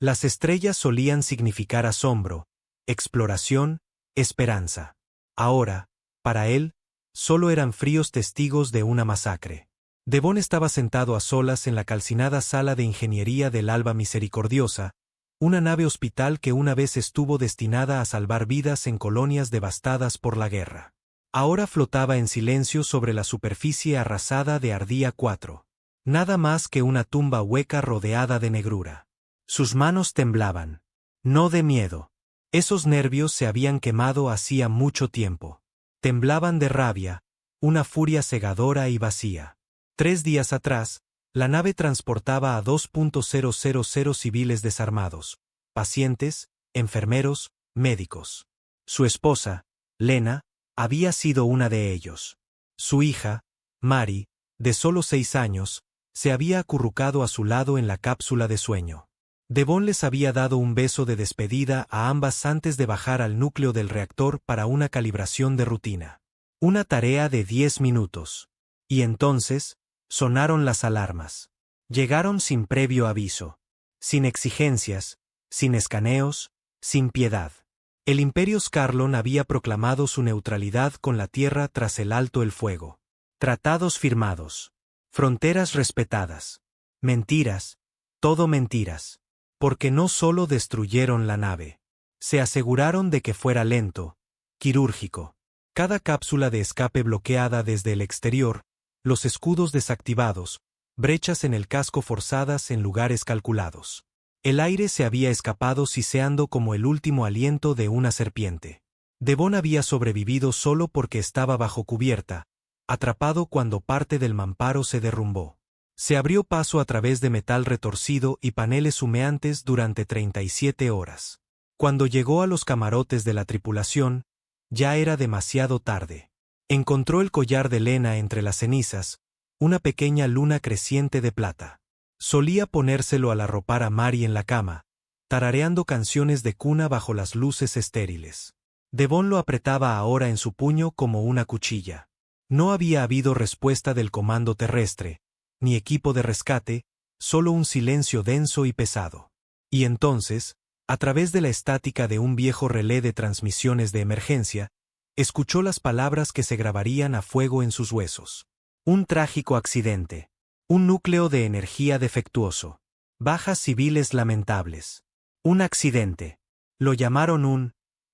Las estrellas solían significar asombro, exploración, esperanza. Ahora, para él, solo eran fríos testigos de una masacre. Devon estaba sentado a solas en la calcinada sala de ingeniería del Alba Misericordiosa, una nave hospital que una vez estuvo destinada a salvar vidas en colonias devastadas por la guerra. Ahora flotaba en silencio sobre la superficie arrasada de Ardía 4. Nada más que una tumba hueca rodeada de negrura. Sus manos temblaban. No de miedo. Esos nervios se habían quemado hacía mucho tiempo. Temblaban de rabia, una furia cegadora y vacía. 3 días atrás, la nave transportaba a 2.000 civiles desarmados, pacientes, enfermeros, médicos. Su esposa, Lena, había sido una de ellos. Su hija, Mary, de solo 6 años, se había acurrucado a su lado en la cápsula de sueño. Devon les había dado un beso de despedida a ambas antes de bajar al núcleo del reactor para una calibración de rutina. Una tarea de 10 minutos. Y entonces, sonaron las alarmas. Llegaron sin previo aviso. Sin exigencias, sin escaneos, sin piedad. El Imperio Scarlon había proclamado su neutralidad con la Tierra tras el alto el fuego. Tratados firmados. Fronteras respetadas. Mentiras, todo mentiras. Porque no solo destruyeron la nave. Se aseguraron de que fuera lento, quirúrgico. Cada cápsula de escape bloqueada desde el exterior, los escudos desactivados, brechas en el casco forzadas en lugares calculados. El aire se había escapado siseando como el último aliento de una serpiente. Devon había sobrevivido solo porque estaba bajo cubierta, atrapado cuando parte del mamparo se derrumbó. Se abrió paso a través de metal retorcido y paneles humeantes durante 37 horas. Cuando llegó a los camarotes de la tripulación, ya era demasiado tarde. Encontró el collar de Lena entre las cenizas, una pequeña luna creciente de plata. Solía ponérselo al arropar a Mary en la cama, tarareando canciones de cuna bajo las luces estériles. Devon lo apretaba ahora en su puño como una cuchilla. No había habido respuesta del comando terrestre, ni equipo de rescate, solo un silencio denso y pesado. Y entonces, a través de la estática de un viejo relé de transmisiones de emergencia, escuchó las palabras que se grabarían a fuego en sus huesos. Un trágico accidente. Un núcleo de energía defectuoso. Bajas civiles lamentables. Un accidente. Lo llamaron un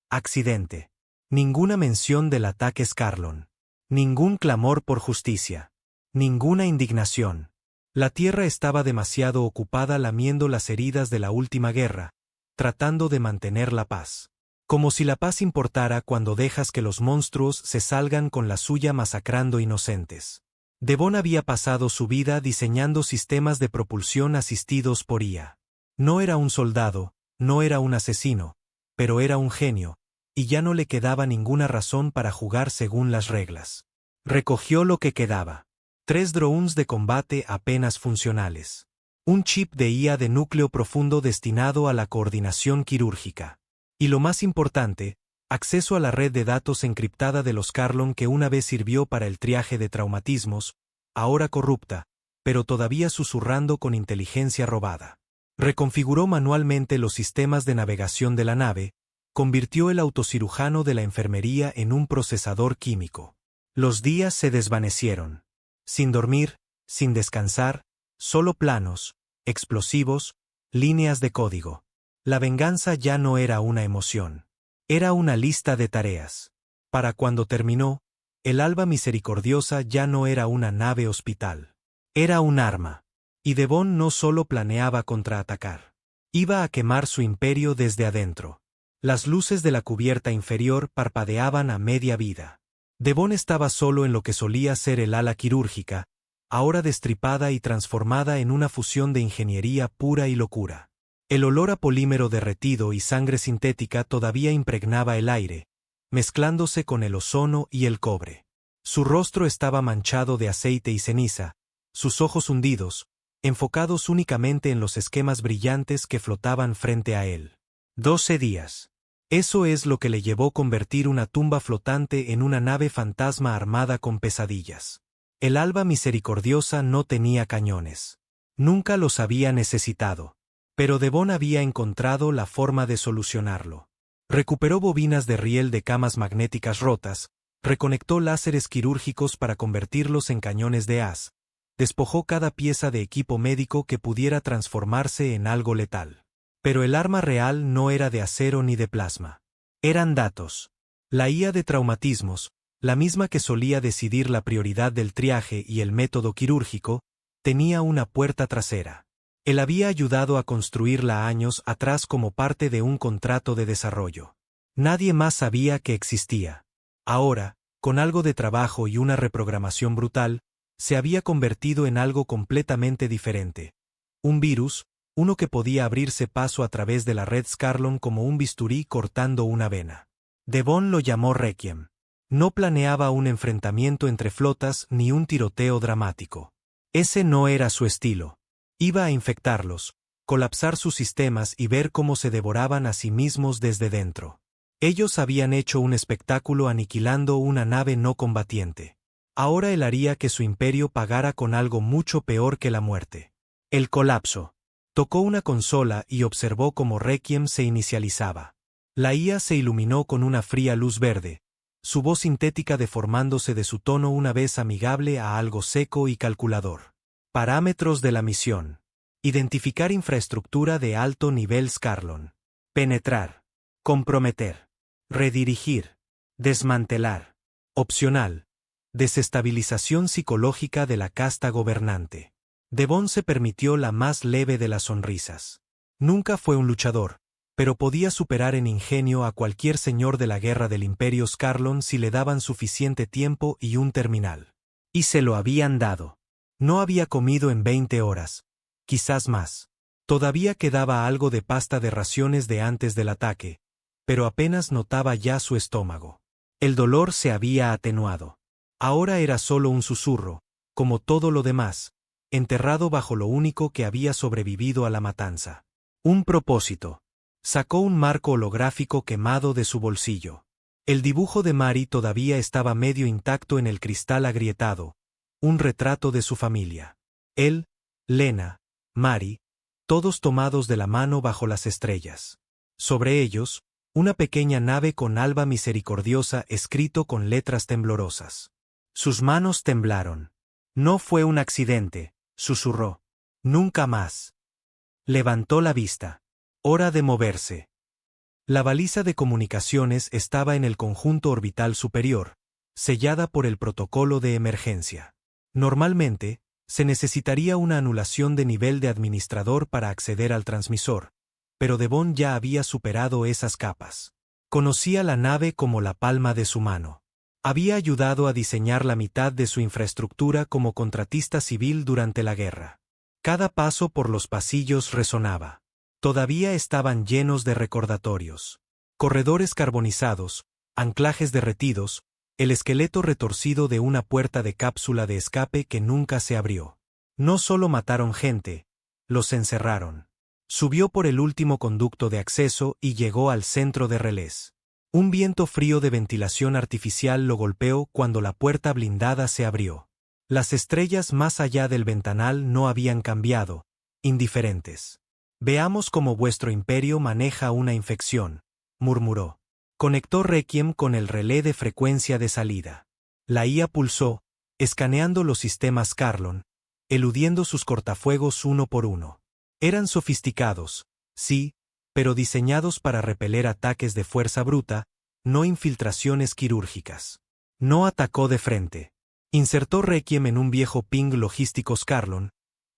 accidente. Ninguna mención del ataque Scarlon. Ningún clamor por justicia. Ninguna indignación. La Tierra estaba demasiado ocupada lamiendo las heridas de la última guerra, tratando de mantener la paz. Como si la paz importara cuando dejas que los monstruos se salgan con la suya masacrando inocentes. Devon había pasado su vida diseñando sistemas de propulsión asistidos por IA. No era un soldado, no era un asesino, pero era un genio, y ya no le quedaba ninguna razón para jugar según las reglas. Recogió lo que quedaba. 3 drones de combate apenas funcionales. Un chip de IA de núcleo profundo destinado a la coordinación quirúrgica. Y lo más importante, acceso a la red de datos encriptada de los Scarlon que una vez sirvió para el triaje de traumatismos, ahora corrupta, pero todavía susurrando con inteligencia robada. Reconfiguró manualmente los sistemas de navegación de la nave, convirtió el autocirujano de la enfermería en un procesador químico. Los días se desvanecieron. Sin dormir, sin descansar, solo planos, explosivos, líneas de código. La venganza ya no era una emoción. Era una lista de tareas. Para cuando terminó, el Alba Misericordiosa ya no era una nave hospital. Era un arma. Y Devon no solo planeaba contraatacar. Iba a quemar su imperio desde adentro. Las luces de la cubierta inferior parpadeaban a media vida. Devon estaba solo en lo que solía ser el ala quirúrgica, ahora destripada y transformada en una fusión de ingeniería pura y locura. El olor a polímero derretido y sangre sintética todavía impregnaba el aire, mezclándose con el ozono y el cobre. Su rostro estaba manchado de aceite y ceniza, sus ojos hundidos, enfocados únicamente en los esquemas brillantes que flotaban frente a él. 12 días. Eso es lo que le llevó convertir una tumba flotante en una nave fantasma armada con pesadillas. El Alba Misericordiosa no tenía cañones. Nunca los había necesitado. Pero Devon había encontrado la forma de solucionarlo. Recuperó bobinas de riel de camas magnéticas rotas, reconectó láseres quirúrgicos para convertirlos en cañones de haz, despojó cada pieza de equipo médico que pudiera transformarse en algo letal. Pero el arma real no era de acero ni de plasma. Eran datos. La IA de traumatismos, la misma que solía decidir la prioridad del triaje y el método quirúrgico, tenía una puerta trasera. Él había ayudado a construirla años atrás como parte de un contrato de desarrollo. Nadie más sabía que existía. Ahora, con algo de trabajo y una reprogramación brutal, se había convertido en algo completamente diferente. Un virus, uno que podía abrirse paso a través de la red Scarlon como un bisturí cortando una vena. Devon lo llamó Requiem. No planeaba un enfrentamiento entre flotas ni un tiroteo dramático. Ese no era su estilo. Iba a infectarlos, colapsar sus sistemas y ver cómo se devoraban a sí mismos desde dentro. Ellos habían hecho un espectáculo aniquilando una nave no combatiente. Ahora él haría que su imperio pagara con algo mucho peor que la muerte. El colapso. Tocó una consola y observó cómo Requiem se inicializaba. La IA se iluminó con una fría luz verde, su voz sintética deformándose de su tono una vez amigable a algo seco y calculador. Parámetros de la misión. Identificar infraestructura de alto nivel Scarlon. Penetrar. Comprometer. Redirigir. Desmantelar. Opcional. Desestabilización psicológica de la casta gobernante. Devon se permitió la más leve de las sonrisas. Nunca fue un luchador, pero podía superar en ingenio a cualquier señor de la guerra del Imperio Scarlon si le daban suficiente tiempo y un terminal. Y se lo habían dado. No había comido en 20 horas, quizás más. Todavía quedaba algo de pasta de raciones de antes del ataque, pero apenas notaba ya su estómago. El dolor se había atenuado. Ahora era solo un susurro, como todo lo demás, enterrado bajo lo único que había sobrevivido a la matanza. Un propósito. Sacó un marco holográfico quemado de su bolsillo. El dibujo de Mari todavía estaba medio intacto en el cristal agrietado, un retrato de su familia. Él, Lena, Mari, todos tomados de la mano bajo las estrellas. Sobre ellos, una pequeña nave con alba misericordiosa escrito con letras temblorosas. Sus manos temblaron. No fue un accidente, susurró. Nunca más. Levantó la vista. Hora de moverse. La baliza de comunicaciones estaba en el conjunto orbital superior, sellada por el protocolo de emergencia. Normalmente, se necesitaría una anulación de nivel de administrador para acceder al transmisor, pero Devon ya había superado esas capas. Conocía la nave como la palma de su mano. Había ayudado a diseñar la mitad de su infraestructura como contratista civil durante la guerra. Cada paso por los pasillos resonaba. Todavía estaban llenos de recordatorios. Corredores carbonizados, anclajes derretidos, el esqueleto retorcido de una puerta de cápsula de escape que nunca se abrió. No solo mataron gente, los encerraron. Subió por el último conducto de acceso y llegó al centro de relés. Un viento frío de ventilación artificial lo golpeó cuando la puerta blindada se abrió. Las estrellas más allá del ventanal no habían cambiado, indiferentes. Veamos cómo vuestro imperio maneja una infección, murmuró. Conectó Requiem con el relé de frecuencia de salida. La IA pulsó, escaneando los sistemas Scarlon, eludiendo sus cortafuegos uno por uno. Eran sofisticados, sí, pero diseñados para repeler ataques de fuerza bruta, no infiltraciones quirúrgicas. No atacó de frente. Insertó Requiem en un viejo ping logístico Scarlon,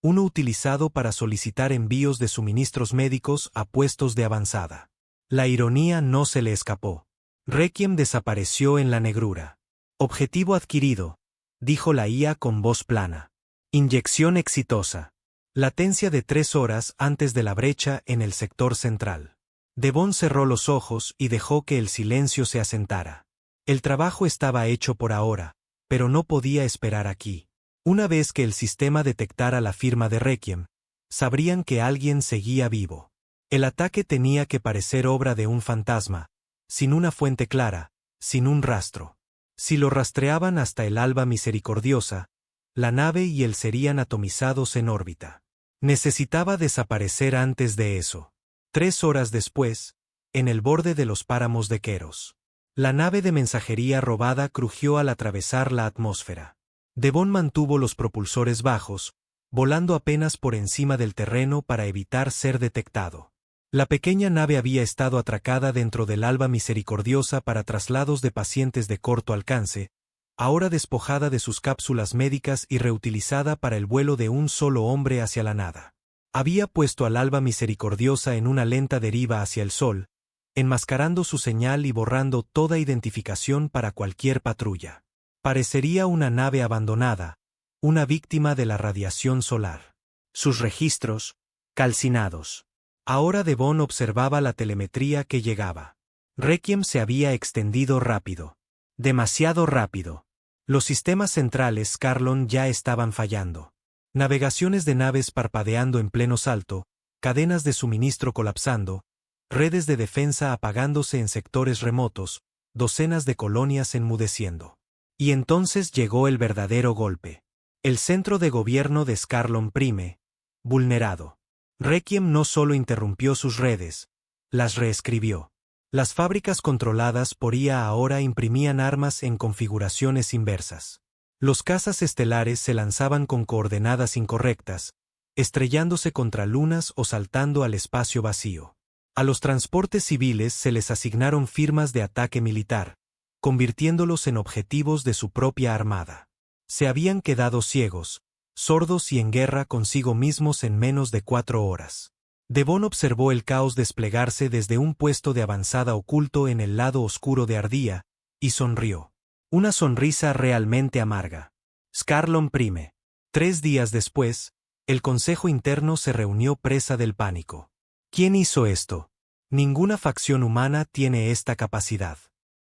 uno utilizado para solicitar envíos de suministros médicos a puestos de avanzada. La ironía no se le escapó. Requiem desapareció en la negrura. Objetivo adquirido, dijo la IA con voz plana. Inyección exitosa. Latencia de 3 horas antes de la brecha en el sector central. Devon cerró los ojos y dejó que el silencio se asentara. El trabajo estaba hecho por ahora, pero no podía esperar aquí. Una vez que el sistema detectara la firma de Requiem, sabrían que alguien seguía vivo. El ataque tenía que parecer obra de un fantasma, sin una fuente clara, sin un rastro. Si lo rastreaban hasta el alba misericordiosa, la nave y él serían atomizados en órbita. Necesitaba desaparecer antes de eso. 3 horas después, en el borde de los páramos de Queros. La nave de mensajería robada crujió al atravesar la atmósfera. Devon mantuvo los propulsores bajos, volando apenas por encima del terreno para evitar ser detectado. La pequeña nave había estado atracada dentro del Alba Misericordiosa para traslados de pacientes de corto alcance, ahora despojada de sus cápsulas médicas y reutilizada para el vuelo de un solo hombre hacia la nada. Había puesto al Alba Misericordiosa en una lenta deriva hacia el sol, enmascarando su señal y borrando toda identificación para cualquier patrulla. Parecería una nave abandonada, una víctima de la radiación solar. Sus registros, calcinados. Ahora Devon observaba la telemetría que llegaba. Requiem se había extendido rápido. Demasiado rápido. Los sistemas centrales Scarlon ya estaban fallando. Navegaciones de naves parpadeando en pleno salto, cadenas de suministro colapsando, redes de defensa apagándose en sectores remotos, docenas de colonias enmudeciendo. Y entonces llegó el verdadero golpe. El centro de gobierno de Scarlon Prime, vulnerado. Requiem no solo interrumpió sus redes, las reescribió. Las fábricas controladas por IA ahora imprimían armas en configuraciones inversas. Los cazas estelares se lanzaban con coordenadas incorrectas, estrellándose contra lunas o saltando al espacio vacío. A los transportes civiles se les asignaron firmas de ataque militar, convirtiéndolos en objetivos de su propia armada. Se habían quedado ciegos, sordos y en guerra consigo mismos en menos de 4 horas. Devon observó el caos desplegarse desde un puesto de avanzada oculto en el lado oscuro de Ardía, y sonrió. Una sonrisa realmente amarga. Scarlon Prime. 3 días después, el Consejo Interno se reunió presa del pánico. ¿Quién hizo esto? Ninguna facción humana tiene esta capacidad.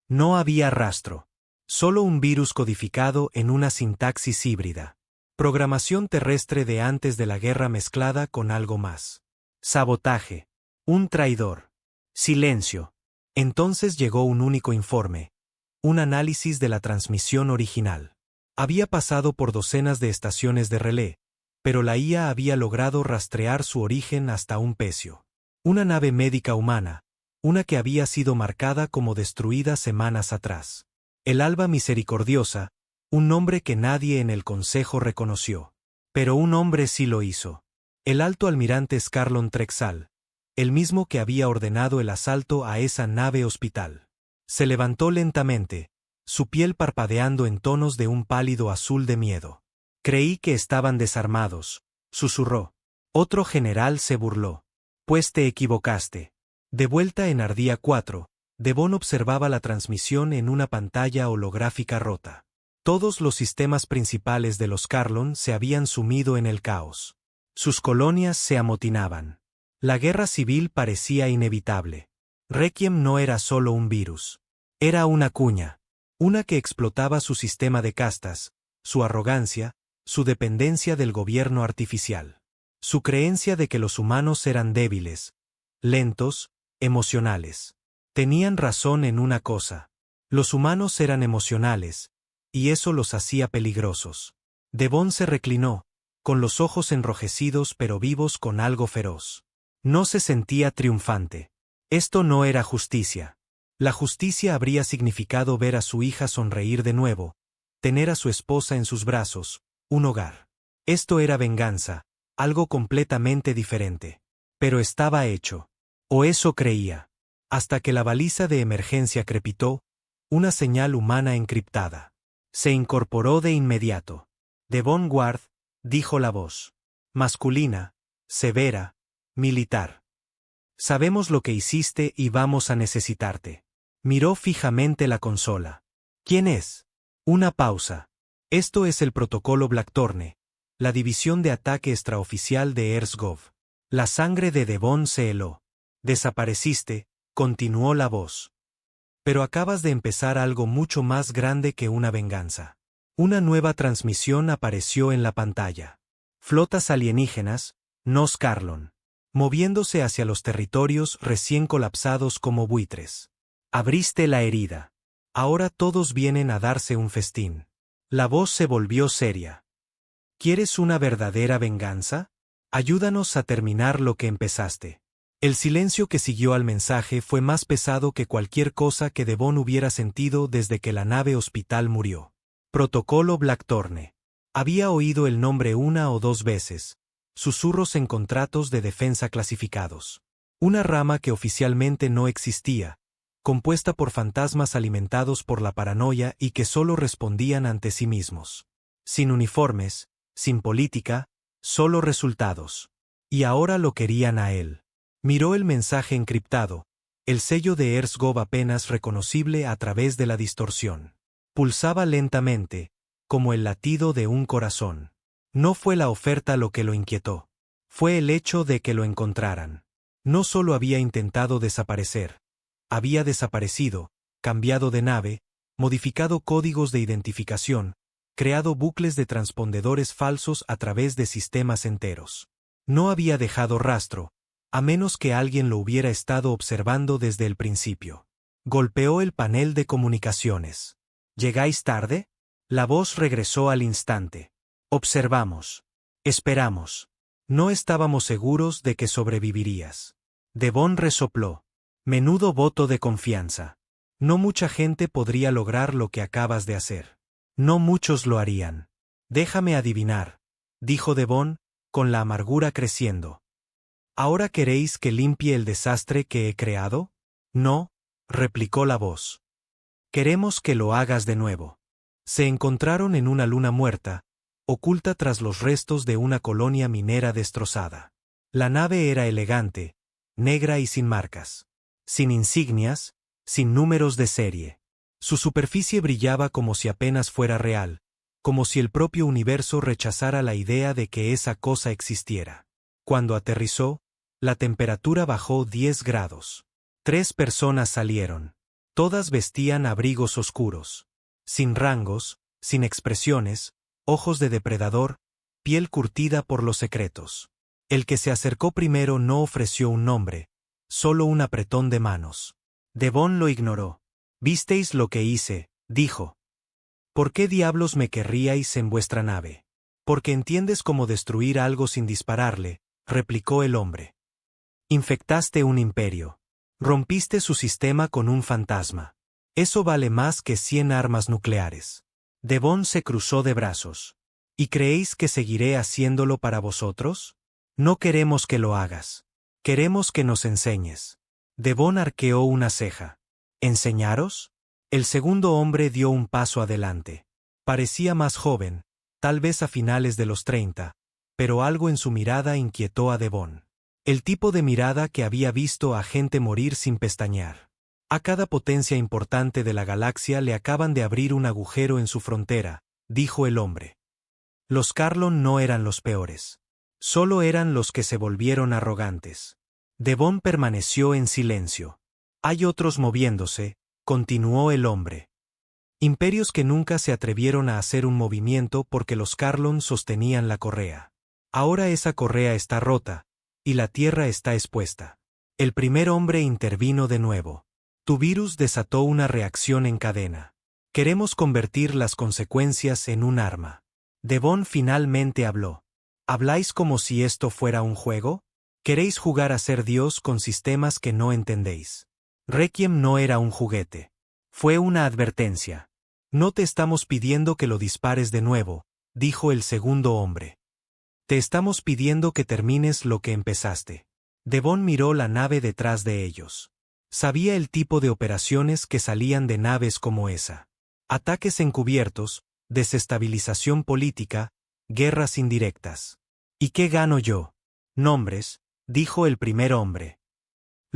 No había rastro. Solo un virus codificado en una sintaxis híbrida. Programación terrestre de antes de la guerra mezclada con algo más. Sabotaje. Un traidor. Silencio. Entonces llegó un único informe. Un análisis de la transmisión original. Había pasado por docenas de estaciones de relé, pero la IA había logrado rastrear su origen hasta un pecio. Una nave médica humana, una que había sido marcada como destruida semanas atrás. El Alba Misericordiosa, un nombre que nadie en el Consejo reconoció. Pero un hombre sí lo hizo. El alto almirante Scarlon Trexal, el mismo que había ordenado el asalto a esa nave hospital. Se levantó lentamente, su piel parpadeando en tonos de un pálido azul de miedo. Creí que estaban desarmados, susurró. Otro general se burló. Pues te equivocaste. De vuelta en Ardía 4, Devon observaba la transmisión en una pantalla holográfica rota. Todos los sistemas principales de los Carlon se habían sumido en el caos. Sus colonias se amotinaban. La guerra civil parecía inevitable. Requiem no era solo un virus. Era una cuña. Una que explotaba su sistema de castas, su arrogancia, su dependencia del gobierno artificial. Su creencia de que los humanos eran débiles, lentos, emocionales. Tenían razón en una cosa. Los humanos eran emocionales, y eso los hacía peligrosos. Devon se reclinó, con los ojos enrojecidos pero vivos con algo feroz. No se sentía triunfante. Esto no era justicia. La justicia habría significado ver a su hija sonreír de nuevo, tener a su esposa en sus brazos, un hogar. Esto era venganza, algo completamente diferente. Pero estaba hecho. O eso creía. Hasta que la baliza de emergencia crepitó, una señal humana encriptada. Se incorporó de inmediato. Devon Ward, dijo la voz. Masculina, severa, militar. Sabemos lo que hiciste y vamos a necesitarte. Miró fijamente la consola. ¿Quién es? Una pausa. Esto es el protocolo Blackthorne, la división de ataque extraoficial de ERSGov. La sangre de Devon se heló. Desapareciste, continuó la voz. Pero acabas de empezar algo mucho más grande que una venganza. Una nueva transmisión apareció en la pantalla. Flotas alienígenas, no Scarlon, moviéndose hacia los territorios recién colapsados como buitres. Abriste la herida. Ahora todos vienen a darse un festín. La voz se volvió seria. ¿Quieres una verdadera venganza? Ayúdanos a terminar lo que empezaste. El silencio que siguió al mensaje fue más pesado que cualquier cosa que Devon hubiera sentido desde que la nave hospital murió. Protocolo Blackthorne. Había oído el nombre una o dos veces. Susurros en contratos de defensa clasificados. Una rama que oficialmente no existía, compuesta por fantasmas alimentados por la paranoia y que solo respondían ante sí mismos. Sin uniformes, sin política, solo resultados. Y ahora lo querían a él. Miró el mensaje encriptado, el sello de Erzgov apenas reconocible a través de la distorsión. Pulsaba lentamente, como el latido de un corazón. No fue la oferta lo que lo inquietó. Fue el hecho de que lo encontraran. No solo había intentado desaparecer. Había desaparecido, cambiado de nave, modificado códigos de identificación, creado bucles de transpondedores falsos a través de sistemas enteros. No había dejado rastro, a menos que alguien lo hubiera estado observando desde el principio. Golpeó el panel de comunicaciones. ¿Llegáis tarde? La voz regresó al instante. Observamos. Esperamos. No estábamos seguros de que sobrevivirías. Devon resopló. Menudo voto de confianza. No mucha gente podría lograr lo que acabas de hacer. No muchos lo harían. Déjame adivinar, dijo Devon, con la amargura creciendo. ¿Ahora queréis que limpie el desastre que he creado? No, replicó la voz. Queremos que lo hagas de nuevo. Se encontraron en una luna muerta, oculta tras los restos de una colonia minera destrozada. La nave era elegante, negra y sin marcas. Sin insignias, sin números de serie. Su superficie brillaba como si apenas fuera real, como si el propio universo rechazara la idea de que esa cosa existiera. Cuando aterrizó, la temperatura bajó 10 grados. 3 personas salieron. Todas vestían abrigos oscuros. Sin rangos, sin expresiones, ojos de depredador, piel curtida por los secretos. El que se acercó primero no ofreció un nombre, solo un apretón de manos. Devon lo ignoró. «Visteis lo que hice», dijo. «¿Por qué diablos me querríais en vuestra nave?» «Porque entiendes cómo destruir algo sin dispararle», replicó el hombre. «Infectaste un imperio. Rompiste su sistema con un fantasma. Eso vale más que 100 armas nucleares». Devon se cruzó de brazos. «¿Y creéis que seguiré haciéndolo para vosotros? No queremos que lo hagas. Queremos que nos enseñes». Devon arqueó una ceja. ¿Enseñaros? El segundo hombre dio un paso adelante. Parecía más joven, tal vez a finales de los 30, pero algo en su mirada inquietó a Devon. El tipo de mirada que había visto a gente morir sin pestañear. A cada potencia importante de la galaxia le acaban de abrir un agujero en su frontera, dijo el hombre. Los Carlon no eran los peores. Solo eran los que se volvieron arrogantes. Devon permaneció en silencio. Hay otros moviéndose, continuó el hombre. Imperios que nunca se atrevieron a hacer un movimiento porque los Carlon sostenían la correa. Ahora esa correa está rota, y la Tierra está expuesta. El primer hombre intervino de nuevo. Tu virus desató una reacción en cadena. Queremos convertir las consecuencias en un arma. Devon finalmente habló. ¿Habláis como si esto fuera un juego? ¿Queréis jugar a ser Dios con sistemas que no entendéis? Requiem no era un juguete. Fue una advertencia. No te estamos pidiendo que lo dispares de nuevo, dijo el segundo hombre. Te estamos pidiendo que termines lo que empezaste. Devon miró la nave detrás de ellos. Sabía el tipo de operaciones que salían de naves como esa. Ataques encubiertos, desestabilización política, guerras indirectas. ¿Y qué gano yo? Nombres, dijo el primer hombre.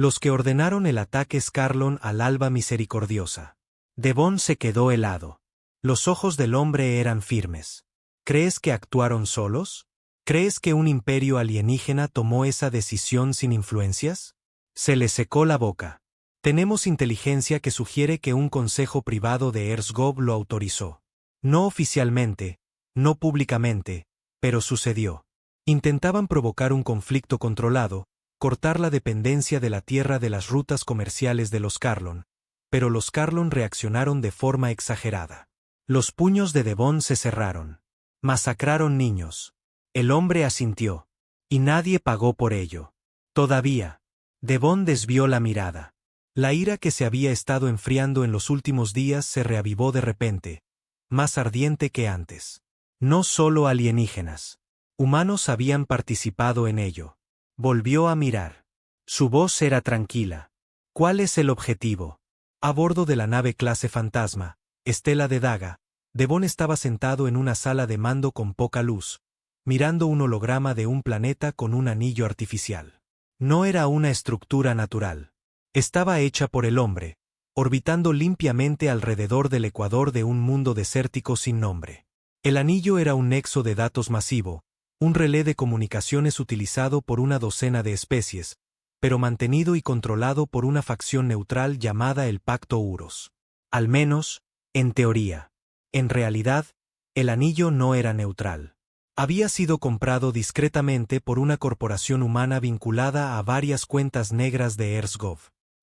Los que ordenaron el ataque Scarlon al alba misericordiosa. Devon se quedó helado. Los ojos del hombre eran firmes. ¿Crees que actuaron solos? ¿Crees que un imperio alienígena tomó esa decisión sin influencias? Se le secó la boca. Tenemos inteligencia que sugiere que un consejo privado de Erzgov lo autorizó. No oficialmente, no públicamente, pero sucedió. Intentaban provocar un conflicto controlado, cortar la dependencia de la Tierra de las rutas comerciales de los Carlon, pero los Carlon reaccionaron de forma exagerada. Los puños de Devon se cerraron. Masacraron niños. El hombre asintió. Y nadie pagó por ello. Todavía. Devon desvió la mirada. La ira que se había estado enfriando en los últimos días se reavivó de repente, más ardiente que antes. No solo alienígenas. Humanos habían participado en ello. Volvió a mirar. Su voz era tranquila. ¿Cuál es el objetivo? A bordo de la nave clase Fantasma, Estela de Daga, Devon estaba sentado en una sala de mando con poca luz, mirando un holograma de un planeta con un anillo artificial. No era una estructura natural. Estaba hecha por el hombre, orbitando limpiamente alrededor del ecuador de un mundo desértico sin nombre. El anillo era un nexo de datos masivo, un relé de comunicaciones utilizado por una docena de especies, pero mantenido y controlado por una facción neutral llamada el Pacto Uros. Al menos, en teoría. En realidad, el anillo no era neutral. Había sido comprado discretamente por una corporación humana vinculada a varias cuentas negras de EarthGov.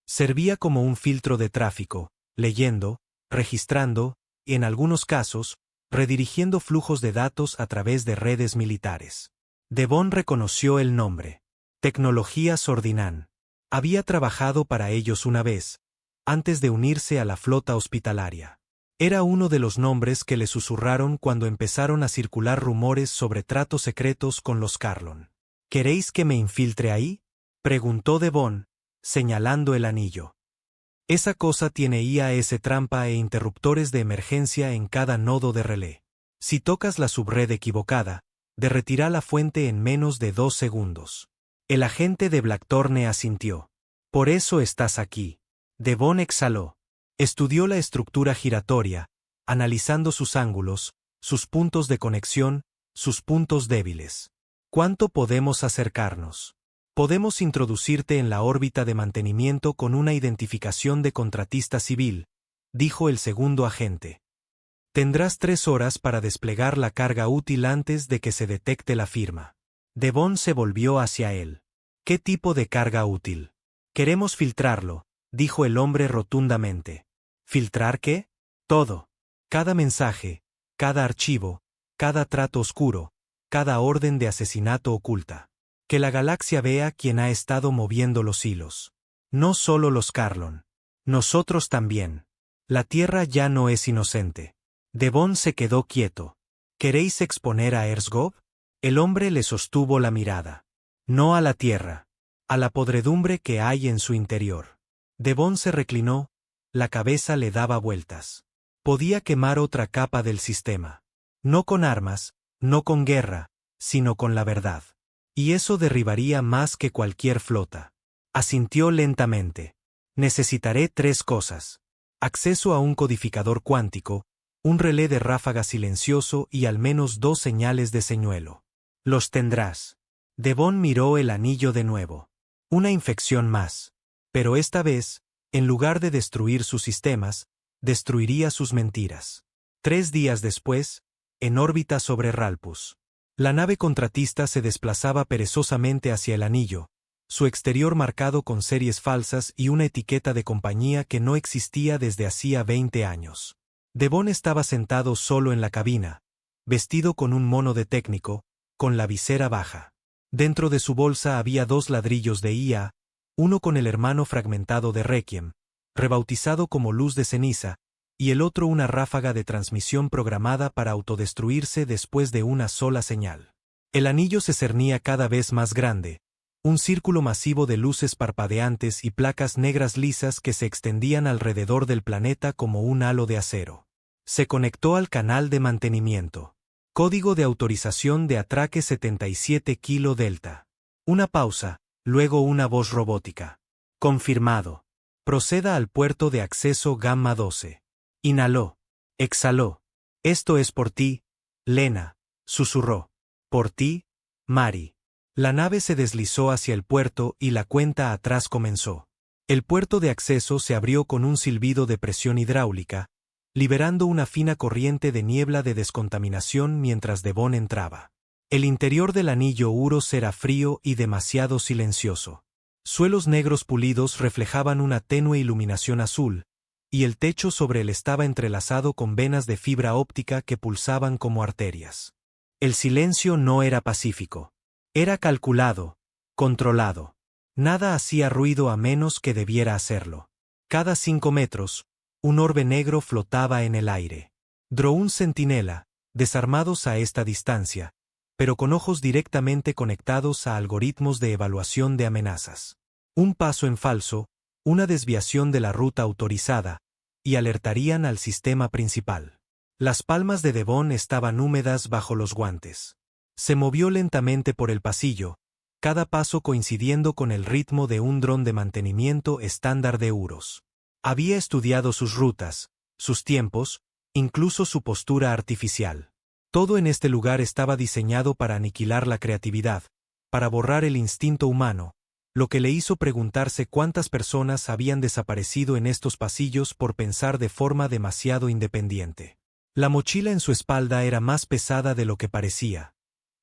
Servía como un filtro de tráfico, leyendo, registrando, y en algunos casos, redirigiendo flujos de datos a través de redes militares. Devon reconoció el nombre. Tecnologías Ordinan. Había trabajado para ellos una vez, antes de unirse a la flota hospitalaria. Era uno de los nombres que le susurraron cuando empezaron a circular rumores sobre tratos secretos con los Carlon. ¿Queréis que me infiltre ahí?, preguntó Devon, señalando el anillo. Esa cosa tiene IAS trampa e interruptores de emergencia en cada nodo de relé. Si tocas la subred equivocada, derretirá la fuente en menos de 2 segundos. El agente de Blackthorne asintió. Por eso estás aquí. Devon exhaló. Estudió la estructura giratoria, analizando sus ángulos, sus puntos de conexión, sus puntos débiles. ¿Cuánto podemos acercarnos? Podemos introducirte en la órbita de mantenimiento con una identificación de contratista civil, dijo el segundo agente. Tendrás 3 horas para desplegar la carga útil antes de que se detecte la firma. Devon se volvió hacia él. ¿Qué tipo de carga útil? Queremos filtrarlo, dijo el hombre rotundamente. ¿Filtrar qué? Todo. Cada mensaje, cada archivo, cada trato oscuro, cada orden de asesinato oculta. Que la galaxia vea quién ha estado moviendo los hilos. No solo los Carlon. Nosotros también. La Tierra ya no es inocente. Devon se quedó quieto. ¿Queréis exponer a EarthGov? El hombre le sostuvo la mirada. No a la Tierra. A la podredumbre que hay en su interior. Devon se reclinó, la cabeza le daba vueltas. Podía quemar otra capa del sistema. No con armas, no con guerra, sino con la verdad. Y eso derribaría más que cualquier flota. Asintió lentamente. Necesitaré 3 cosas. Acceso a un codificador cuántico, un relé de ráfaga silencioso y al menos 2 señales de señuelo. Los tendrás. Devon miró el anillo de nuevo. Una infección más. Pero esta vez, en lugar de destruir sus sistemas, destruiría sus mentiras. 3 días después, en órbita sobre Ralpus. La nave contratista se desplazaba perezosamente hacia el anillo, su exterior marcado con series falsas y una etiqueta de compañía que no existía desde hacía 20 años. Devon estaba sentado solo en la cabina, vestido con un mono de técnico, con la visera baja. Dentro de su bolsa había 2 ladrillos de IA, uno con el hermano fragmentado de Requiem, rebautizado como luz de ceniza, y el otro una ráfaga de transmisión programada para autodestruirse después de una sola señal. El anillo se cernía cada vez más grande, un círculo masivo de luces parpadeantes y placas negras lisas que se extendían alrededor del planeta como un halo de acero. Se conectó al canal de mantenimiento. Código de autorización de atraque 77 Kilo Delta. Una pausa, luego una voz robótica. Confirmado. Proceda al puerto de acceso Gamma 12. Inhaló. Exhaló. Esto es por ti, Lena, susurró. Por ti, Mari. La nave se deslizó hacia el puerto y la cuenta atrás comenzó. El puerto de acceso se abrió con un silbido de presión hidráulica, liberando una fina corriente de niebla de descontaminación mientras Devon entraba. El interior del anillo Uros era frío y demasiado silencioso. Suelos negros pulidos reflejaban una tenue iluminación azul, y el techo sobre él estaba entrelazado con venas de fibra óptica que pulsaban como arterias. El silencio no era pacífico. Era calculado, controlado. Nada hacía ruido a menos que debiera hacerlo. Cada 5 metros, un orbe negro flotaba en el aire. Drone centinela, desarmados a esta distancia, pero con ojos directamente conectados a algoritmos de evaluación de amenazas. Un paso en falso, una desviación de la ruta autorizada, y alertarían al sistema principal. Las palmas de Devon estaban húmedas bajo los guantes. Se movió lentamente por el pasillo, cada paso coincidiendo con el ritmo de un dron de mantenimiento estándar de Uros. Había estudiado sus rutas, sus tiempos, incluso su postura artificial. Todo en este lugar estaba diseñado para aniquilar la creatividad, para borrar el instinto humano, lo que le hizo preguntarse cuántas personas habían desaparecido en estos pasillos por pensar de forma demasiado independiente. La mochila en su espalda era más pesada de lo que parecía.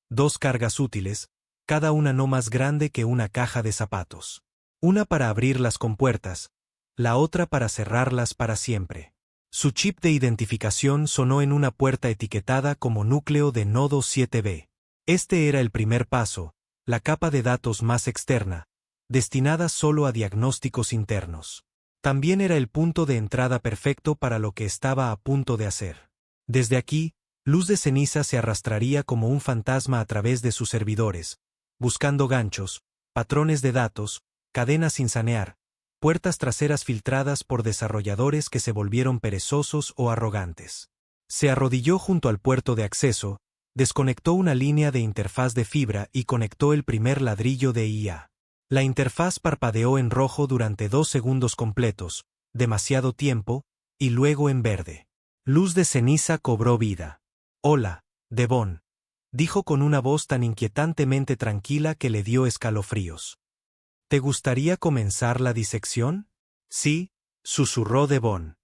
2 cargas útiles, cada una no más grande que una caja de zapatos. Una para abrir las compuertas, la otra para cerrarlas para siempre. Su chip de identificación sonó en una puerta etiquetada como núcleo de nodo 7B. Este era el primer paso, la capa de datos más externa, destinada solo a diagnósticos internos. También era el punto de entrada perfecto para lo que estaba a punto de hacer. Desde aquí, Luz de Ceniza se arrastraría como un fantasma a través de sus servidores, buscando ganchos, patrones de datos, cadenas sin sanear, puertas traseras filtradas por desarrolladores que se volvieron perezosos o arrogantes. Se arrodilló junto al puerto de acceso, desconectó una línea de interfaz de fibra y conectó el primer ladrillo de IA. La interfaz parpadeó en rojo durante 2 segundos completos, demasiado tiempo, y luego en verde. Luz de Ceniza cobró vida. «Hola, Devon», dijo con una voz tan inquietantemente tranquila que le dio escalofríos. «¿Te gustaría comenzar la disección?» «Sí», susurró Devon.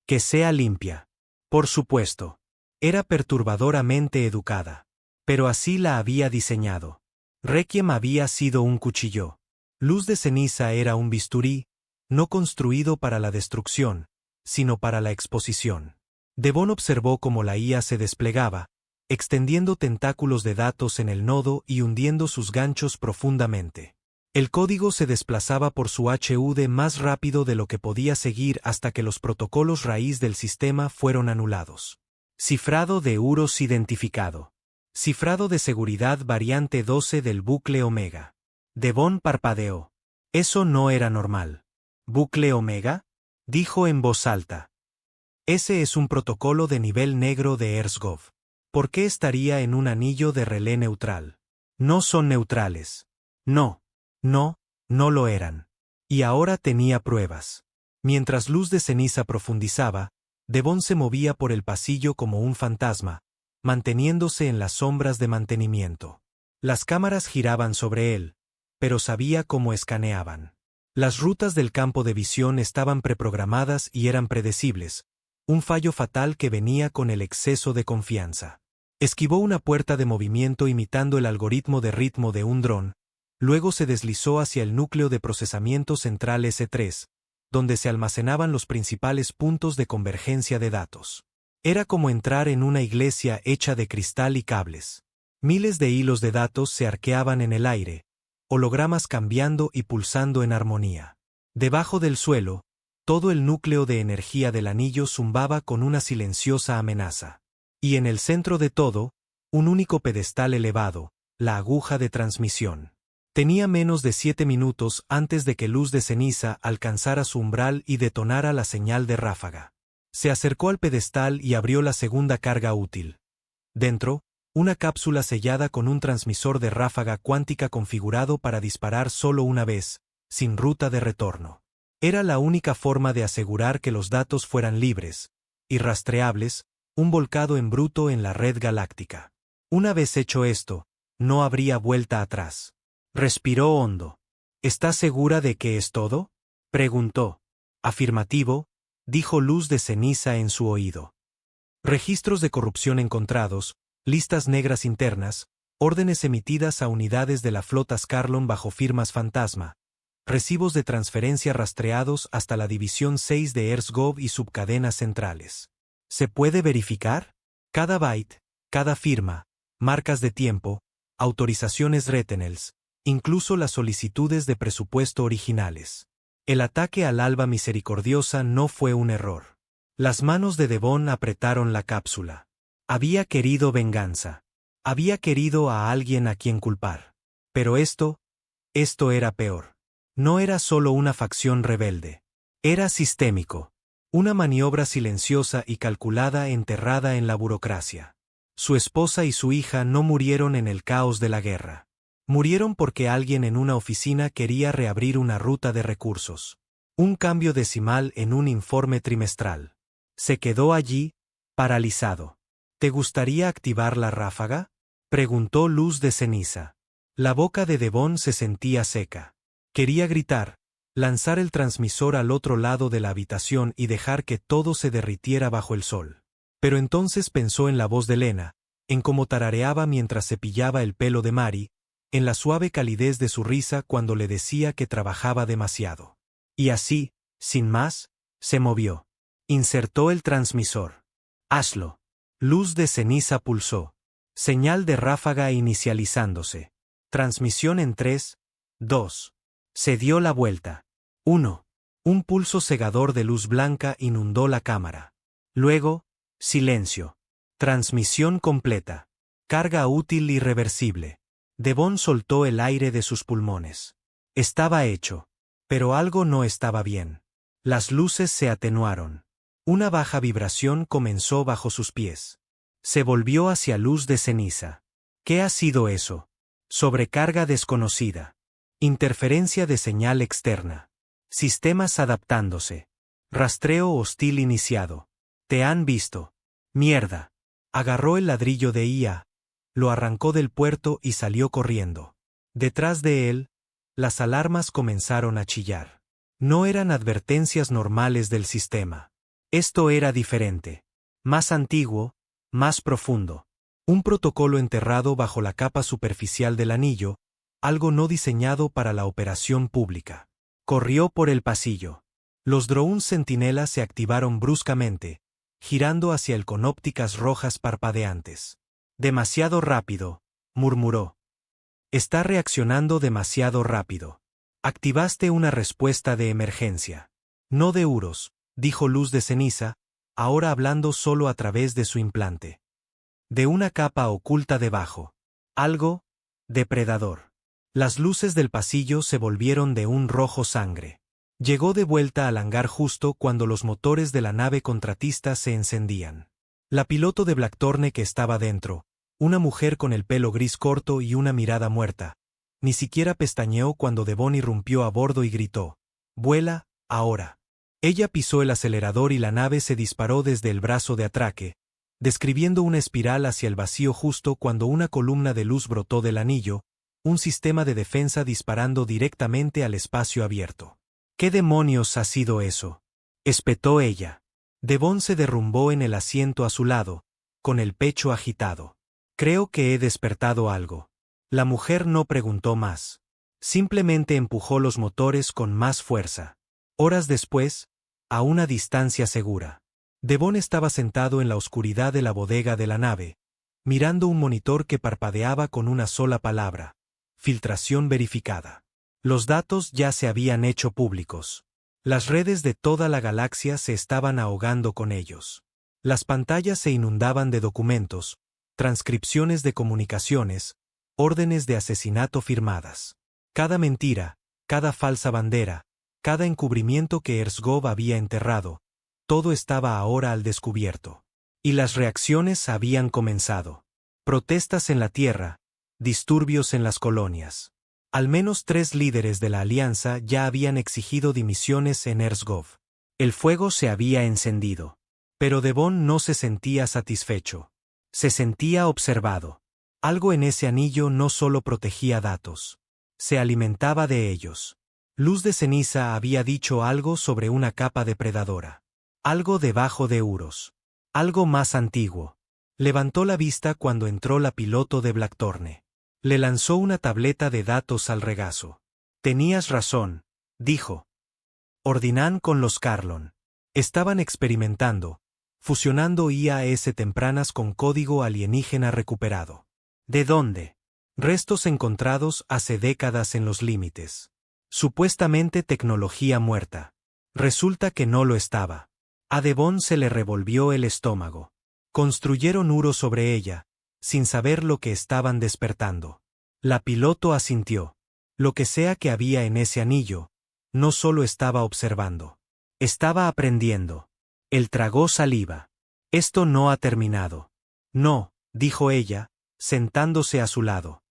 «Que sea limpia». Por supuesto. Era perturbadoramente educada. Pero así la había diseñado. Requiem había sido un cuchillo. Luz de Ceniza era un bisturí, no construido para la destrucción, sino para la exposición. Devon observó cómo la IA se desplegaba, extendiendo tentáculos de datos en el nodo y hundiendo sus ganchos profundamente. El código se desplazaba por su HUD más rápido de lo que podía seguir hasta que los protocolos raíz del sistema fueron anulados. Cifrado de Uros identificado. Cifrado de seguridad variante 12 del bucle Omega. Devon parpadeó. Eso no era normal. ¿Bucle Omega?, dijo en voz alta. Ese es un protocolo de nivel negro de ERSGov. ¿Por qué estaría en un anillo de relé neutral? No son neutrales. No, no lo eran. Y ahora tenía pruebas. Mientras Luz de Ceniza profundizaba, Devon se movía por el pasillo como un fantasma, manteniéndose en las sombras de mantenimiento. Las cámaras giraban sobre él, pero sabía cómo escaneaban. Las rutas del campo de visión estaban preprogramadas y eran predecibles, un fallo fatal que venía con el exceso de confianza. Esquivó una puerta de movimiento imitando el algoritmo de ritmo de un dron, luego se deslizó hacia el núcleo de procesamiento central S3, donde se almacenaban los principales puntos de convergencia de datos. Era como entrar en una iglesia hecha de cristal y cables. Miles de hilos de datos se arqueaban en el aire, hologramas cambiando y pulsando en armonía. Debajo del suelo, todo el núcleo de energía del anillo zumbaba con una silenciosa amenaza. Y en el centro de todo, un único pedestal elevado, la aguja de transmisión. Tenía menos de 7 minutos antes de que Luz de Ceniza alcanzara su umbral y detonara la señal de ráfaga. Se acercó al pedestal y abrió la segunda carga útil. Dentro, una cápsula sellada con un transmisor de ráfaga cuántica configurado para disparar solo una vez, sin ruta de retorno. Era la única forma de asegurar que los datos fueran libres, irrastreables, un volcado en bruto en la red galáctica. Una vez hecho esto, no habría vuelta atrás. Respiró hondo. ¿Estás segura de que es todo?, preguntó. Afirmativo, dijo Luz de Ceniza en su oído. Registros de corrupción encontrados, listas negras internas, órdenes emitidas a unidades de la flota Scarlon bajo firmas fantasma, recibos de transferencia rastreados hasta la División 6 de ERSGov y subcadenas centrales. ¿Se puede verificar? Cada byte, cada firma, marcas de tiempo, autorizaciones retenels, incluso las solicitudes de presupuesto originales. El ataque al alba misericordiosa no fue un error. Las manos de Devon apretaron la cápsula. Había querido venganza. Había querido a alguien a quien culpar. Pero esto era peor. No era solo una facción rebelde. Era sistémico. Una maniobra silenciosa y calculada enterrada en la burocracia. Su esposa y su hija no murieron en el caos de la guerra. Murieron porque alguien en una oficina quería reabrir una ruta de recursos. Un cambio decimal en un informe trimestral. Se quedó allí, paralizado. ¿Te gustaría activar la ráfaga?, preguntó Luz de Ceniza. La boca de Devon se sentía seca. Quería gritar, lanzar el transmisor al otro lado de la habitación y dejar que todo se derritiera bajo el sol. Pero entonces pensó en la voz de Lena, en cómo tarareaba mientras cepillaba el pelo de Mari, en la suave calidez de su risa cuando le decía que trabajaba demasiado. Y así, sin más, se movió. Insertó el transmisor. «Hazlo». Luz de Ceniza pulsó. Señal de ráfaga inicializándose. Transmisión en 3, 2. Se dio la vuelta. 1. Un pulso cegador de luz blanca inundó la cámara. Luego, silencio. Transmisión completa. Carga útil irreversible. Devon soltó el aire de sus pulmones. Estaba hecho. Pero algo no estaba bien. Las luces se atenuaron. Una baja vibración comenzó bajo sus pies. Se volvió hacia Luz de Ceniza. ¿Qué ha sido eso? Sobrecarga desconocida. Interferencia de señal externa. Sistemas adaptándose. Rastreo hostil iniciado. Te han visto. Mierda. Agarró el ladrillo de IA. Lo arrancó del puerto y salió corriendo. Detrás de él, las alarmas comenzaron a chillar. No eran advertencias normales del sistema. Esto era diferente. Más antiguo, más profundo. Un protocolo enterrado bajo la capa superficial del anillo, algo no diseñado para la operación pública. Corrió por el pasillo. Los drones centinelas se activaron bruscamente, girando hacia él con ópticas rojas parpadeantes. Demasiado rápido, murmuró. Está reaccionando demasiado rápido. Activaste una respuesta de emergencia. No de Uros, dijo Luz de Ceniza, ahora hablando solo a través de su implante. De una capa oculta debajo. Algo, depredador. Las luces del pasillo se volvieron de un rojo sangre. Llegó de vuelta al hangar justo cuando los motores de la nave contratista se encendían. La piloto de Blackthorne que estaba dentro, una mujer con el pelo gris corto y una mirada muerta, ni siquiera pestañeó cuando Devon irrumpió a bordo y gritó: «Vuela, ahora». Ella pisó el acelerador y la nave se disparó desde el brazo de atraque, describiendo una espiral hacia el vacío justo cuando una columna de luz brotó del anillo, un sistema de defensa disparando directamente al espacio abierto. «¿Qué demonios ha sido eso?», espetó ella. Devon se derrumbó en el asiento a su lado, con el pecho agitado. «Creo que he despertado algo». La mujer no preguntó más. Simplemente empujó los motores con más fuerza. Horas después, a una distancia segura, Devon estaba sentado en la oscuridad de la bodega de la nave, mirando un monitor que parpadeaba con una sola palabra: filtración verificada. Los datos ya se habían hecho públicos. Las redes de toda la galaxia se estaban ahogando con ellos. Las pantallas se inundaban de documentos, transcripciones de comunicaciones, órdenes de asesinato firmadas. Cada mentira, cada falsa bandera, cada encubrimiento que Erzgov había enterrado, todo estaba ahora al descubierto. Y las reacciones habían comenzado. Protestas en la Tierra, disturbios en las colonias. Al menos 3 líderes de la Alianza ya habían exigido dimisiones en Erzgov. El fuego se había encendido. Pero Devon no se sentía satisfecho. Se sentía observado. Algo en ese anillo no solo protegía datos. Se alimentaba de ellos. Luz de Ceniza había dicho algo sobre una capa depredadora. Algo debajo de Uros. Algo más antiguo. Levantó la vista cuando entró la piloto de Blackthorne. Le lanzó una tableta de datos al regazo. «Tenías razón», dijo. Ordinan con los Carlon. Estaban experimentando, fusionando IAS tempranas con código alienígena recuperado. «¿De dónde?». Restos encontrados hace décadas en los límites. Supuestamente tecnología muerta. Resulta que no lo estaba. A Devon se le revolvió el estómago. Construyeron Uro sobre ella, sin saber lo que estaban despertando. La piloto asintió. Lo que sea que había en ese anillo, no solo estaba observando. Estaba aprendiendo. Él tragó saliva. Esto no ha terminado. No, dijo ella, sentándose a su lado.